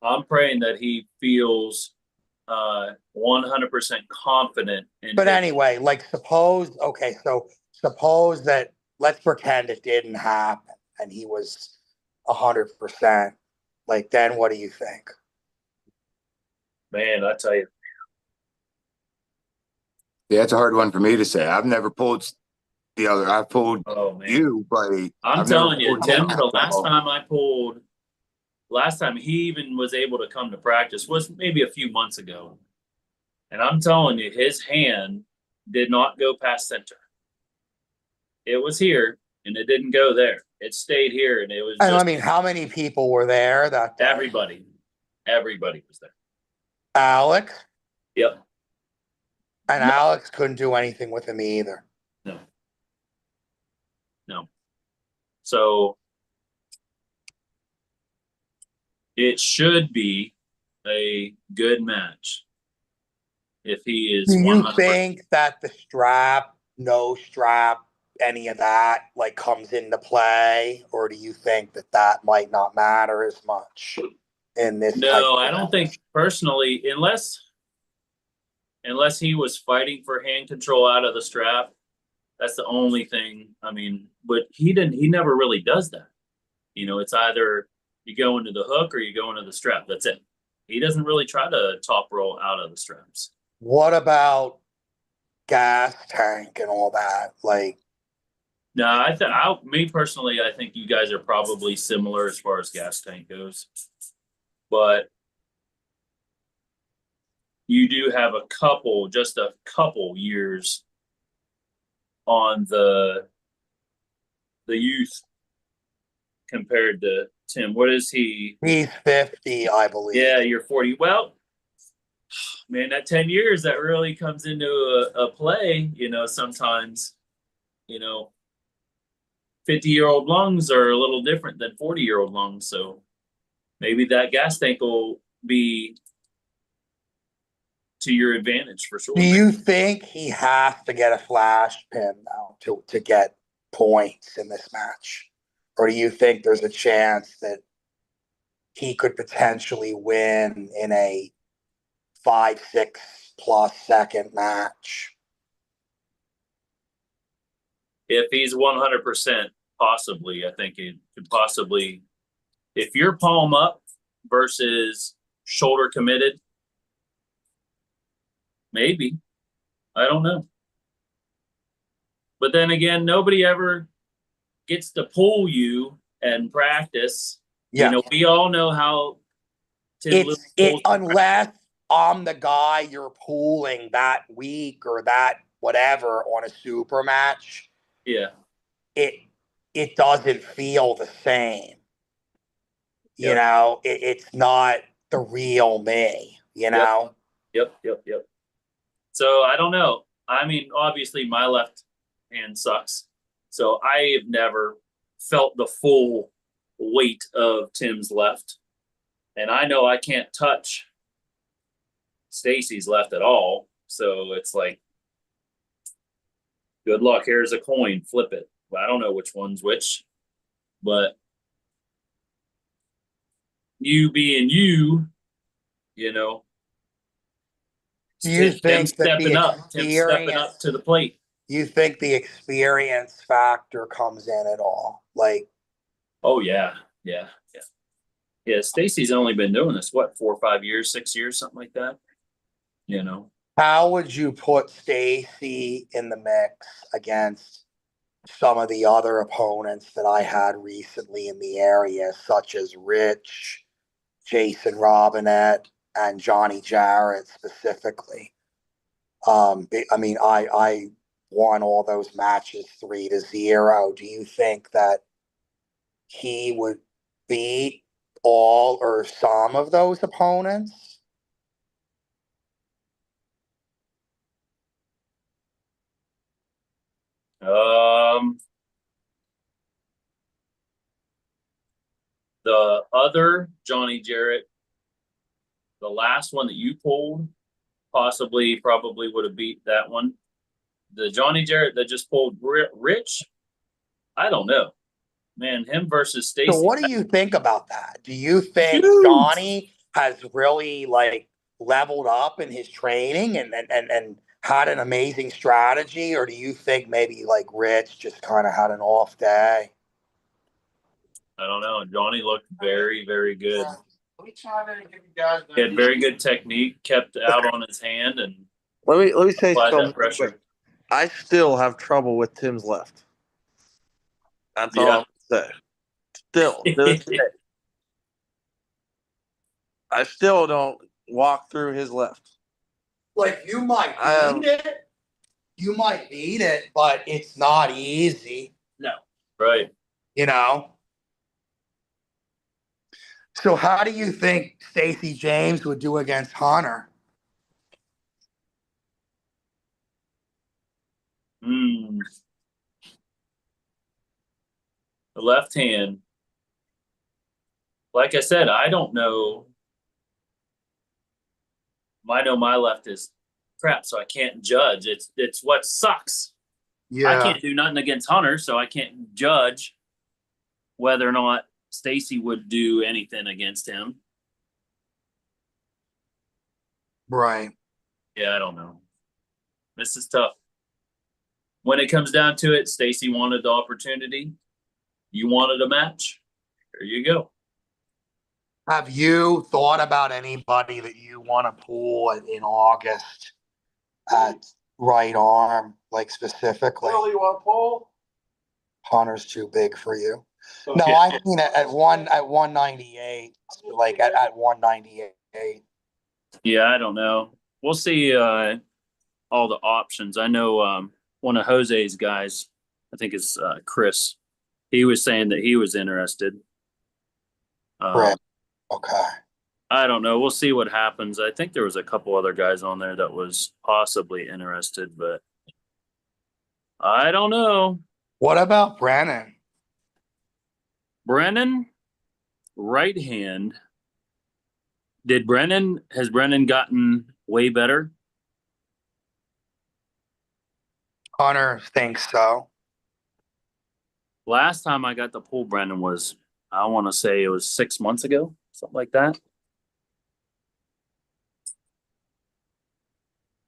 I'm praying that he feels 100% confident. But anyway, like suppose that, let's pretend it didn't happen and he was 100%. Like, then what do you think? Man, I tell you. Yeah, it's a hard one for me to say. I've never pulled the other. I've pulled you, but I'm telling you, Tim, the last time he even was able to come to practice was maybe a few months ago. And I'm telling you, his hand did not go past center. It was here and it didn't go there. It stayed here, and it was And I mean, how many people were there that day? Everybody was there. Alex? Yep. And Alex couldn't do anything with him either. No. So it should be a good match. If he is, do you think that the strap, no strap, any of that like comes into play, or do you think that might not matter as much in this? No, I don't think personally, unless he was fighting for hand control out of the strap. That's the only thing. I mean, but he never really does that. It's either you go into the hook or you go into the strap. That's it. He doesn't really try to top roll out of the straps. What about gas tank and all that? Like, no, me personally, I think you guys are probably similar as far as gas tank goes, but you do have just a couple years on the youth compared to Tim. What is he? He's 50, I believe. Yeah, you're 40. Well, man, that 10 years, that really comes into a play, sometimes, 50-year-old lungs are a little different than 40-year-old lungs. So maybe that gas tank will be to your advantage for sure. Do you think he has to get a flash pin now to get points in this match? Or do you think there's a chance that he could potentially win in a 5-6+ second match? If he's 100%, possibly, I think it could possibly, if you're palm up versus shoulder committed, maybe. I don't know. But then again, nobody ever gets to pull you and practice. Yeah. We all know how unless I'm the guy you're pulling that week or that whatever on a super match. Yeah. It doesn't feel the same. It's not the real me, Yep. So I don't know. I mean, obviously my left hand sucks. So I have never felt the full weight of Tim's left. And I know I can't touch Stacy's left at all. So it's like, good luck. Here's a coin. Flip it. I don't know which one's which. But you being you, you know, Do you Tim think that the stepping up to the plate. You think the experience factor comes in at all? Like, oh yeah, yeah, yeah, yeah. Stacy's only been doing this what 4 or 5 years, 6 years, something like that. You know, how would you put Stacy in the mix against some of the other opponents that I had recently in the area, such as Rich, Jason Robinette, and Johnny Jarrett specifically? I mean, I won all those matches 3-0. Do you think that he would beat all or some of those opponents? the other Johnny Jarrett, the last one that you pulled, probably would have beat that one. The Johnny Jarrett that just pulled Rich, I don't know. Man, him versus Stacy. So what do you think about that? Do you think Huge. Johnny has really like leveled up in his training and had an amazing strategy, or do you think maybe like Rich just kind of had an off day? I don't know. Johnny looked very, very good. He had very good technique, kept out on his hand, and let me say something. Pressure. I still have trouble with Tim's left. That's all I'm gonna say. Still, to this day, I still don't walk through his left. Like you might beat it, but it's not easy. No, right. You know. So how do you think Stacey James would do against Hunter? The left hand. Like I said, I don't know. I know my left is crap, so I can't judge. It's what sucks. Yeah. I can't do nothing against Hunter, so I can't judge whether or not Stacy would do anything against him. Right. Yeah, I don't know. This is tough. When it comes down to it, Stacy wanted the opportunity. You wanted a match. There you go. Have you thought about anybody that you want to pull in August at right arm, like specifically? Really, you want to pull? Hunter's too big for you. Okay. No, I mean at 198, like at 198. Yeah, I don't know. We'll see all the options. I know one of Jose's guys, I think it's Chris. He was saying that he was interested. Right. Okay. I don't know. We'll see what happens. I think there was a couple other guys on there that was possibly interested, but I don't know. What about Brennan? Brennan, right hand. Has Brennan gotten way better? Hunter thinks so. Last time I got to pull Brennan was, I want to say it was 6 months ago, something like that.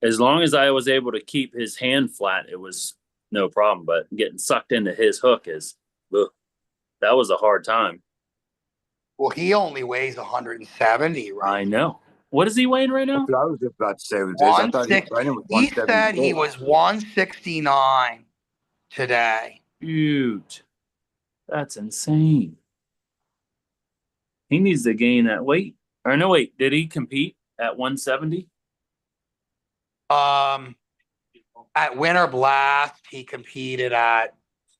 As long as I was able to keep his hand flat, it was no problem. But getting sucked into his hook that was a hard time. Well, he only weighs 170, right? I know. What is he weighing right now? That's what I was just about to say. He said he was 169 today. Huge. That's insane. He needs to gain that weight. Or no, wait, did he compete at 170? At Winter Blast, he competed at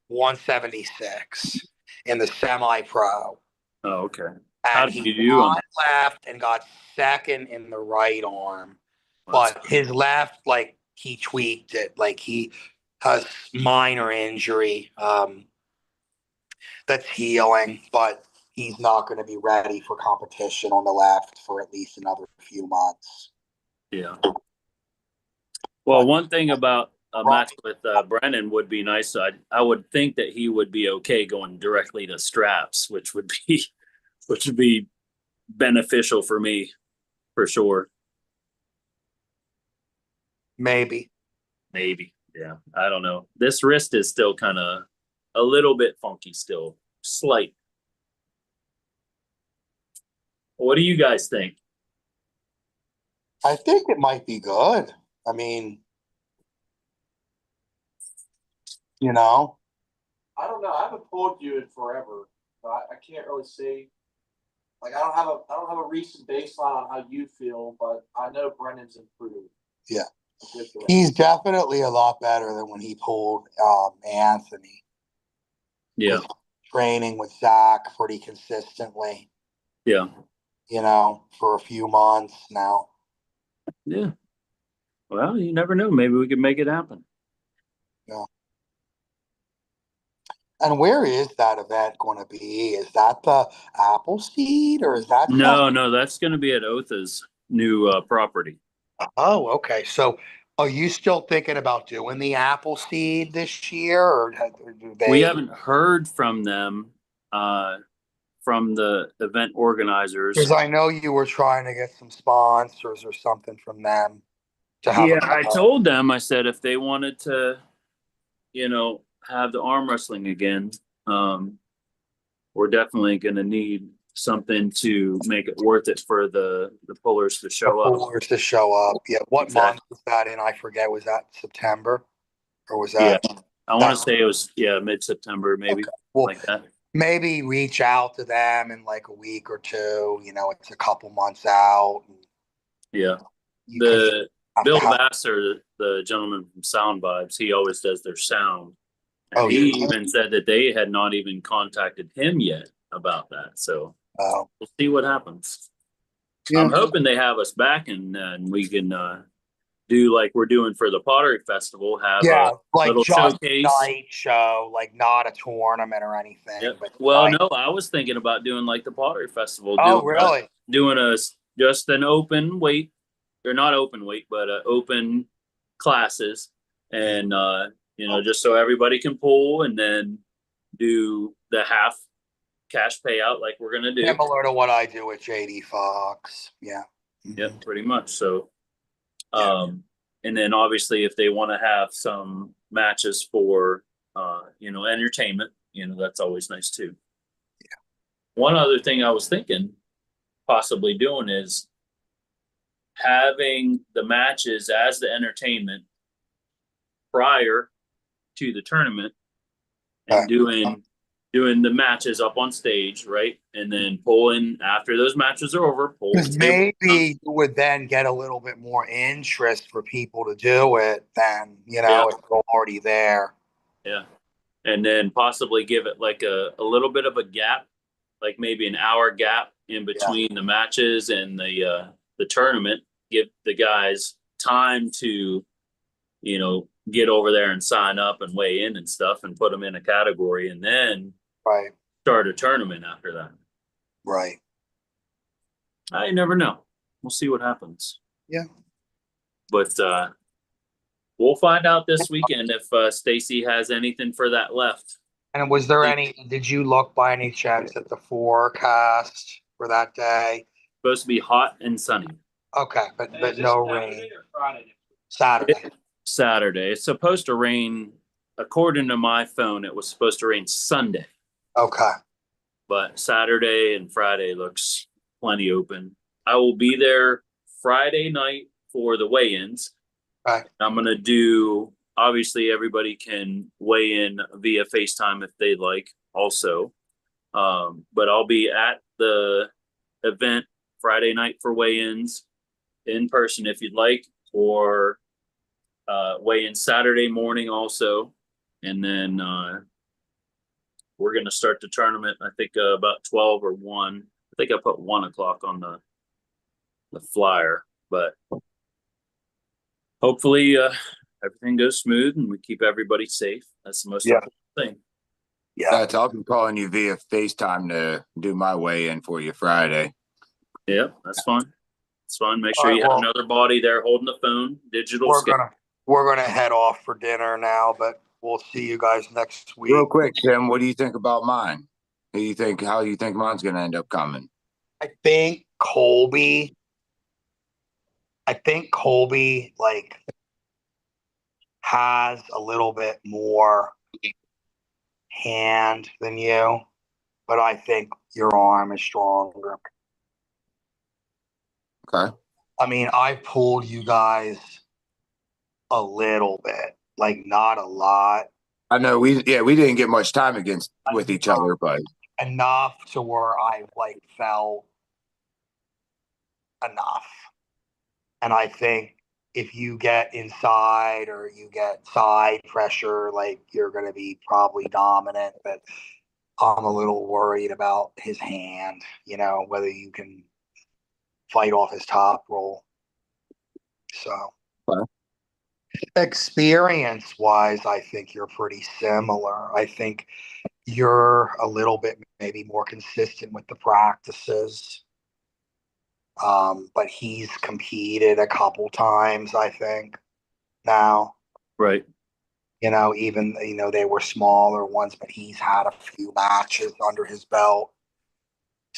176 in the semi-pro. Oh, okay. And he won left and got second in the right arm. But his left, like, he tweaked it. Like, he has minor injury that's healing, but he's not going to be ready for competition on the left for at least another few months. Yeah. Well, one thing about match with Brennan would be nice. So I would think that he would be okay going directly to straps, which would be beneficial for me for sure. Maybe. Yeah, I don't know. This wrist is still kind of a little bit funky still, slight. What do you guys think? I think it might be good. I mean, you know, I don't know. I haven't pulled you in forever, so I can't really see. Like I don't have a recent baseline on how you feel, but I know Brennan's improved. yeah, he's definitely a lot better than when he pulled Anthony. Yeah, training with Zach pretty consistently. yeah, You know, for a few months now. yeah. Well, you never know. Maybe we could make it happen. Yeah. And where is that event going to be? Is that the Appleseed or is that? No, that's going to be at Otha's new property. Oh, okay. So are you still thinking about doing the Appleseed this year or do they? We haven't heard from them, from the event organizers. Because I know you were trying to get some sponsors or something from them to have. Yeah, I told them, I said, if they wanted to, have the arm wrestling again, we're definitely going to need something to make it worth it for the pullers to show up. Pullers to show up. Yeah. What month was that in? I forget. Was that September or was that? Yeah. I want to say it was, mid-September, maybe. Okay. Well, like that. Maybe reach out to them in like a week or two. It's a couple months out. Yeah. The Bill Vassar, the gentleman from Sound Vibes, he always does their sound. And he even said that they had not even contacted him yet about that. So we'll see what happens. Yeah. I'm hoping they have us back and we can do like we're doing for the Pottery Festival. Have a like little just showcase. Night show, like not a tournament or anything. Yep. But well, no, I was thinking about doing like the Pottery Festival. Really? Doing just an open weight, or not open weight, but open classes, and just so everybody can pull, and then do the half cash payout like we're gonna do. Similar to what I do with JD Fox. Yeah. Yep, pretty much. So, and then obviously if they want to have some matches for, entertainment, that's always nice too. Yeah. One other thing I was thinking possibly doing is having the matches as the entertainment prior to the tournament and doing the matches up on stage, right? And then pulling after those matches are over. Because maybe you would then get a little bit more interest for people to do it than, if they're already there. Yeah. And then possibly give it like a little bit of a gap, like maybe an hour gap in between the matches and the tournament. Give the guys time to, get over there and sign up and weigh in and stuff and put them in a category and then start a tournament after that. Right. I never know. We'll see what happens. Yeah. But we'll find out this weekend if Stacy has anything for that left. And was there did you look by any chance at the forecast for that day? Supposed to be hot and sunny. Okay, but no rain. Saturday. Saturday. It's supposed to rain, according to my phone, it was supposed to rain Sunday. Okay. But Saturday and Friday looks plenty open. I will be there Friday night for the weigh-ins. Right. I'm going to do, obviously everybody can weigh in via FaceTime if they'd like also. But I'll be at the event Friday night for weigh-ins in person if you'd like, or weigh in Saturday morning also. And then we're going to start the tournament, I think about 12 or 1. I think I put 1 o'clock on the flyer, but hopefully everything goes smooth and we keep everybody safe. That's the most important thing. Yeah, I'll be calling you via FaceTime to do my weigh-in for you Friday. Yeah, that's fine. It's fine. Make sure you have another body there holding the phone, digital scale. we're gonna head off for dinner now, but we'll see you guys next week. Real quick, Tim, what do you think about mine? How do you think mine's gonna end up coming? I think Colby like has a little bit more hand than you, but I think your arm is stronger. Okay. I mean, I pulled you guys a little bit, like not a lot. I know we didn't get much time with each other, but Enough to where I like felt enough. And I think if you get inside or you get side pressure, like you're going to be probably dominant. But I'm a little worried about his hand, whether you can fight off his top roll. So, experience wise, I think you're pretty similar. I think you're a little bit maybe more consistent with the practices. But he's competed a couple times, I think, now. Right. Even they were smaller ones, but he's had a few matches under his belt.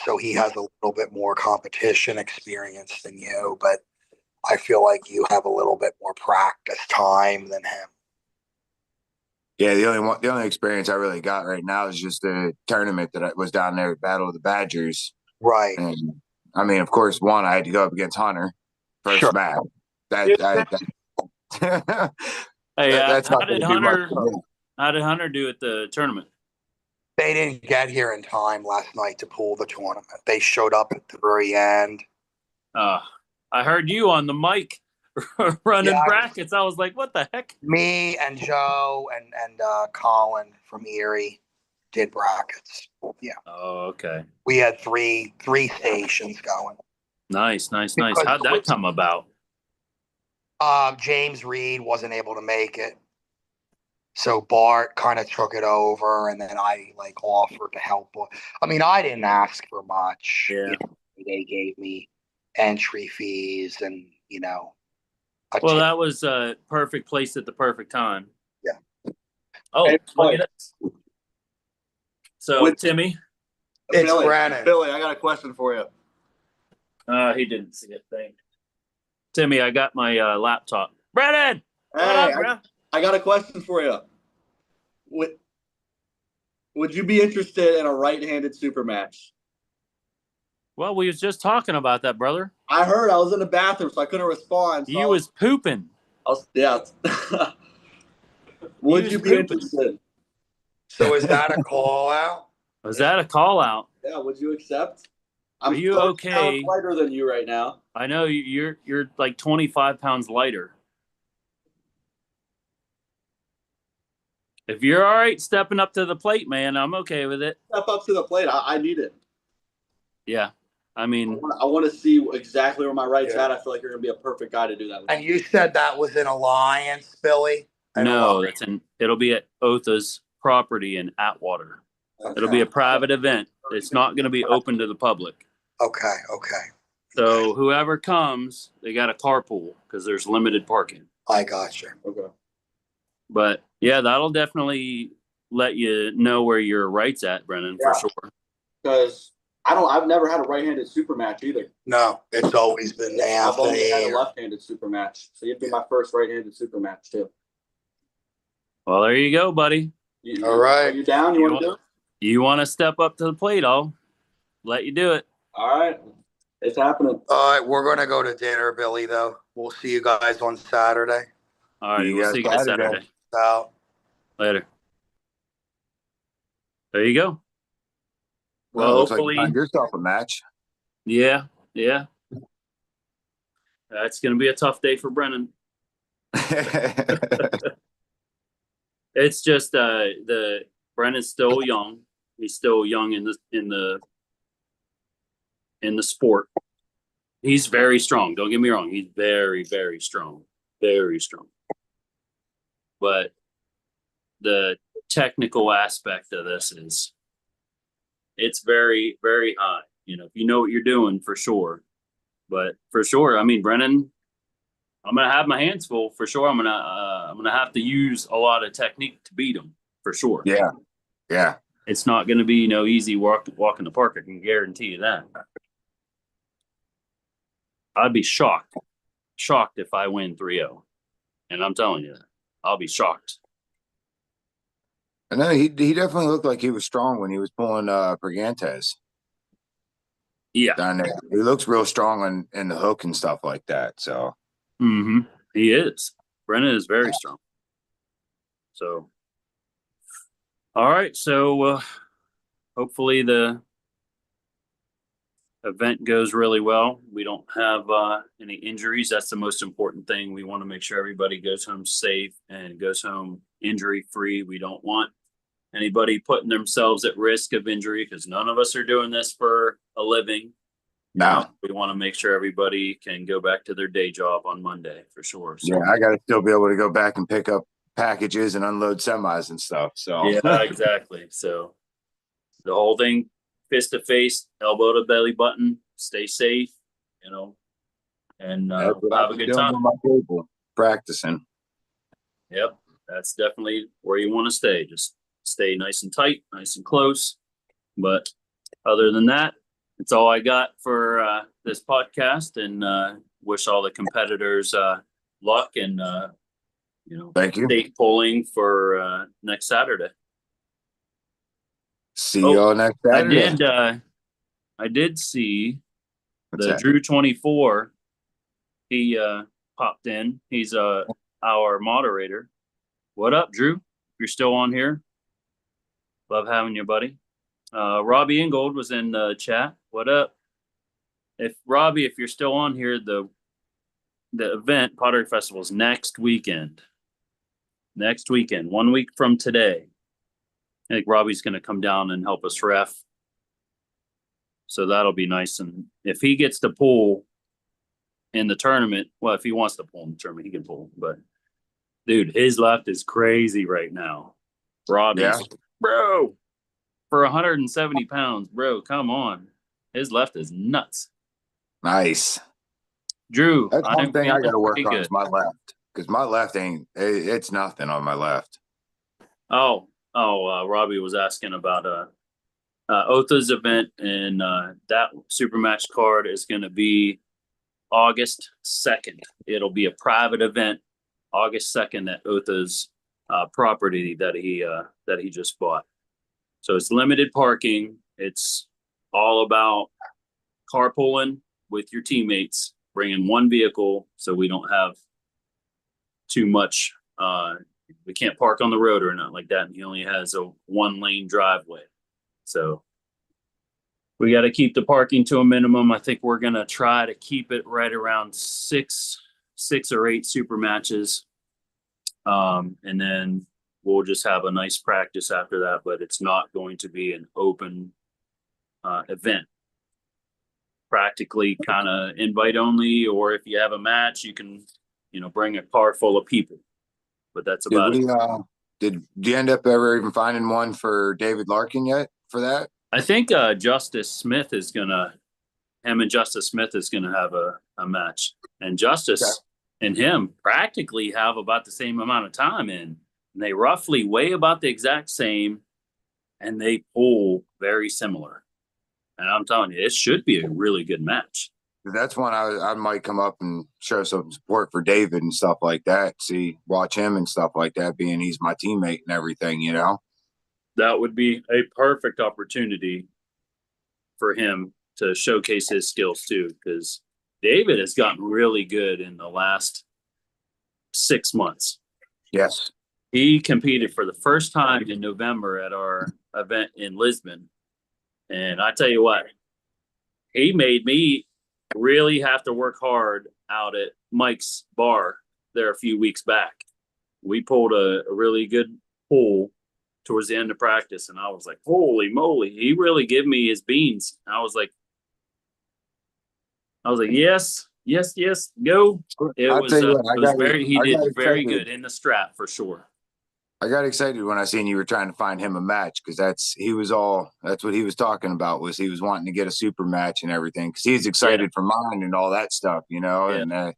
So he has a little bit more competition experience than you, but I feel like you have a little bit more practice time than him. yeah, the only experience I really got right now is just the tournament that I was down there at Battle of the Badgers. Right. And I mean, of course, I had to go up against Hunter first Sure. match. Hey, That's how not did going to do much. How did Hunter do at the tournament? They didn't get here in time last night to pull the tournament. They showed up at the very end. I heard you on the mic running brackets. I was like, what the heck? Me and Joe and Colin from Erie did brackets. Yeah. Oh, okay. We had three stations going. Nice. Because How'd that come about? James Reed wasn't able to make it. So Bart kind of took it over, and then I offered to help. I mean, I didn't ask for much. Yeah. They gave me entry fees and, Well, that was a perfect place at the perfect time. Yeah. Oh, hey, look at this. So, Timmy. It's Brandon. Billy, I got a question for you. He didn't see a thing. Timmy, I got my laptop. Brandon! Hey, I got a question for you. Would you be interested in a right-handed super match? Well, we was just talking about that, brother. I heard. I was in the bathroom, so I couldn't respond. So You was pooping. Yeah. Would you be interested? So is that a call out? Was that a call out? Yeah. Would you accept? Are you 30 okay? pounds lighter than you right now. I know you're like 25 pounds lighter. If you're all right stepping up to the plate, man, I'm okay with it. Step up to the plate. I need it. Yeah. I mean, I want to see exactly where my right's at. I feel like you're going to be a perfect guy to do that with. And you said that was an alliance, Billy? no, it'll be at Otha's property in Atwater. Okay. It'll be a private event. It's not going to be open to the public. Okay. So whoever comes, they got a carpool because there's limited parking. I got you. Okay. But yeah, that'll definitely let you know where your right's at, Brennan, for sure. Because I've never had a right-handed super match either. No, it's always been I've only had a left-handed super match. So you'd be my first right-handed super match too. Well, there you go, buddy. All right. Are you down? You want to do it? You want to step up to the plate? I'll let you do it. All right. It's happening. All right. We're going to go to dinner, Billy, though. We'll see you guys on Saturday. All right. We'll see you guys Saturday. Out. Later. There you go. Well, hopefully you find yourself a match. Yeah. That's going to be a tough day for Brennan. It's just the Brennan's still young. He's still young in the sport. He's very strong. Don't get me wrong. He's very, very strong. Very strong. But the technical aspect of this it's very, very high. If you know what you're doing, for sure. But for sure, I mean, Brennan, I'm gonna have my hands full for sure. I'm gonna have to use a lot of technique to beat him for sure. Yeah. Yeah. It's not gonna be easy walk in the park. I can guarantee you that. I'd be shocked if I win 3-0. And I'm telling you that. I'll be shocked. I know he definitely looked like he was strong when he was pulling Brigantes Yeah. down there. He looks real strong in the hook and stuff like that. So he is. Brennan is very strong. So all right. So hopefully the event goes really well. We don't have any injuries. That's the most important thing. We want to make sure everybody goes home safe and goes home injury free. We don't want anybody putting themselves at risk of injury because none of us are doing this for a living. no. We want to make sure everybody can go back to their day job on Monday for sure. So. Yeah, I got to still be able to go back and pick up packages and unload semis and stuff. So yeah, exactly. So the whole thing, fist to face, elbow to belly button, stay safe, and have a good time. On my table, practicing. Yep, that's definitely where you want to stay. Just stay nice and tight, nice and close. But other than that, it's all I got for this podcast, and wish all the competitors luck and Thank you. State polling for next Saturday. See y'all next Saturday. I did see What's the that? Drew 24. He popped in. He's our moderator. What up, Drew? If you're still on here, love having you, buddy. Robbie Ingold was in the chat. What up? If you're still on here, the event Pottery Festival is next weekend. 1 week from today. I think Robbie's going to come down and help us ref. So that'll be nice. And if he gets to pull in the tournament, well, if he wants to pull in the tournament, he can pull. But dude, his left is crazy right now. Robbie's, bro, for 170 pounds, bro, come on. His left is nuts. Nice. Drew, That's one thing I got to work on good. is my left. Because my left it's nothing on my left. Robbie was asking about Otha's event, and that super match card is going to be August 2nd. It'll be a private event, August 2nd at Otha's property that he just bought. So it's limited parking. It's all about carpooling with your teammates, bringing one vehicle so we don't have too much. We can't park on the road or nothing like that. And he only has a 1-lane driveway. So we got to keep the parking to a minimum. I think we're going to try to keep it right around six or 8 super matches. And then we'll just have a nice practice after that, but it's not going to be an open event. Practically kind of invite only, or if you have a match, you can, bring a car full of people. But that's about it. Did you end up ever even finding one for David Larkin yet for that? I think Justice Smith is going to have a match. And Justice and him practically have about the same amount of time in. And they roughly weigh about the exact same, and they pull very similar. And I'm telling you, it should be a really good match. That's one I might come up and show some support for David and stuff like that. Watch him and stuff like that, being he's my teammate and everything, That would be a perfect opportunity for him to showcase his skills too, because David has gotten really good in the last 6 months. Yes. He competed for the first time in November at our event in Lisbon. And I tell you what, he made me really have to work hard out at Mike's bar there a few weeks back. We pulled a really good pull towards the end of practice, and I was like, holy moly, he really gave me his beans. I was like, yes, go. He did very good in the strap for sure. I got excited when I seen you were trying to find him a match, because that's what he was talking about, was he was wanting to get a super match and everything, because he's excited for mine and all that stuff, and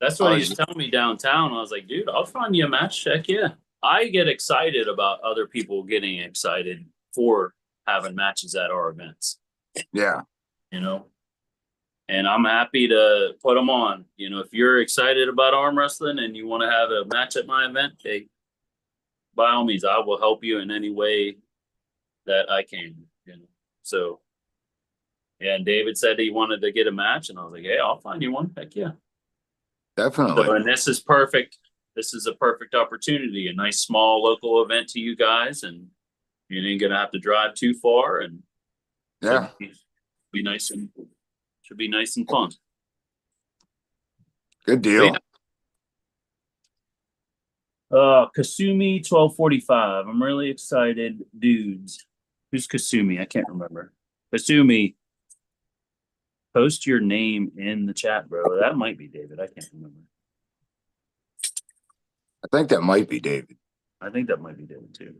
That's what he's telling me downtown. I was like, dude, I'll find you a match. Heck yeah. I get excited about other people getting excited for having matches at our events. Yeah. You know, and I'm happy to put them on. You know, if you're excited about arm wrestling and you want to have a match at my event, hey, by all means, I will help you in any way that I can. You know, so yeah. And David said he wanted to get a match, and I was like, hey, I'll find you one. Heck yeah. Definitely. So, and this is perfect. This is a perfect opportunity, a nice small local event to you guys, and you ain't gonna have to drive too far, and Yeah. be nice and should be nice and fun. Good deal. Kasumi 1245. I'm really excited, dudes. Who's Kasumi? I can't remember. Kasumi, post your name in the chat, bro. That might be David. I can't remember. I think that might be David. I think that might be David too.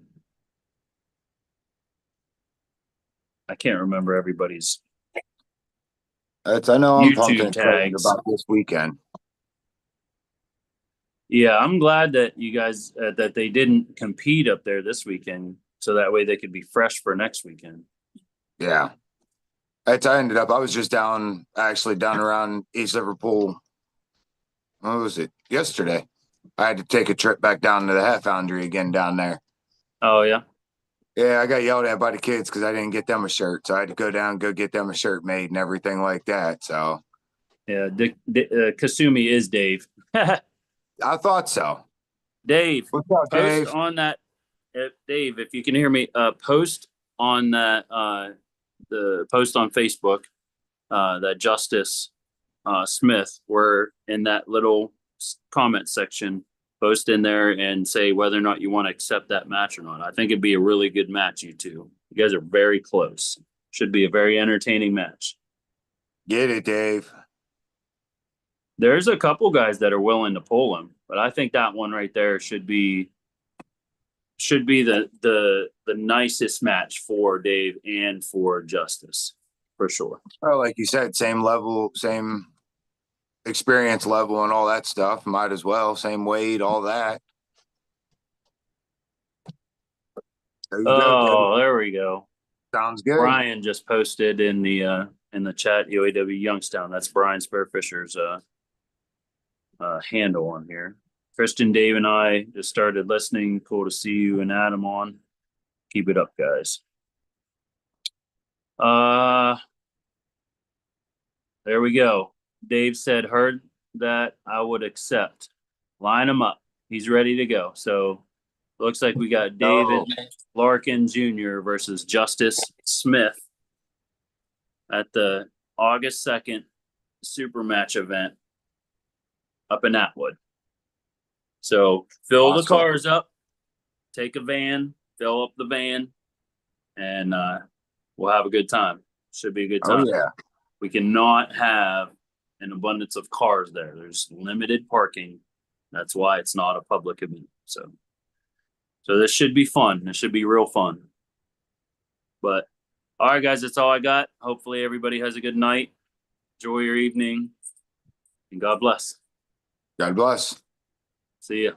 I can't remember everybody's. I know I'm YouTube pumped and excited tags about this weekend. Yeah, I'm glad that you guys that they didn't compete up there this weekend, so that way they could be fresh for next weekend. Yeah. I ended up, I was just down around East Liverpool. What was it? Yesterday. I had to take a trip back down to the Hat Foundry again down there. Oh, yeah? Yeah, I got yelled at by the kids because I didn't get them a shirt. So I had to go down and go get them a shirt made and everything like that. So, yeah, Kasumi is Dave. I thought so. Dave, what's up, Dave? Post on that. Dave, if you can hear me, post on that, the post on Facebook, that Justice Smith, were in that little comment section. Post in there and say whether or not you want to accept that match or not. I think it'd be a really good match, you two. You guys are very close. Should be a very entertaining match. Get it, Dave. There's a couple guys that are willing to pull him, but I think that one right there should be the nicest match for Dave and for Justice, for sure. Well, like you said, same level, same experience level and all that stuff. Might as well. Same weight, all that. There we go. Sounds good. Brian just posted in the chat, EOAW Youngstown. That's Brian Sparefisher's handle on here. Christian, Dave, and I just started listening. Cool to see you and Adam on. Keep it up, guys. There we go. Dave said, heard that I would accept. Line him up. He's ready to go. So looks like we got David Larkin Jr. versus Justice Smith at the August 2nd super match event up in Atwood. So fill the cars up, take a van, fill up the van, and we'll have a good time. Should be a good time. Oh, yeah. We cannot have an abundance of cars there. There's limited parking. That's why it's not a public event. So this should be fun. This should be real fun. But all right, guys, that's all I got. Hopefully everybody has a good night. Enjoy your evening, and God bless. God bless. See ya.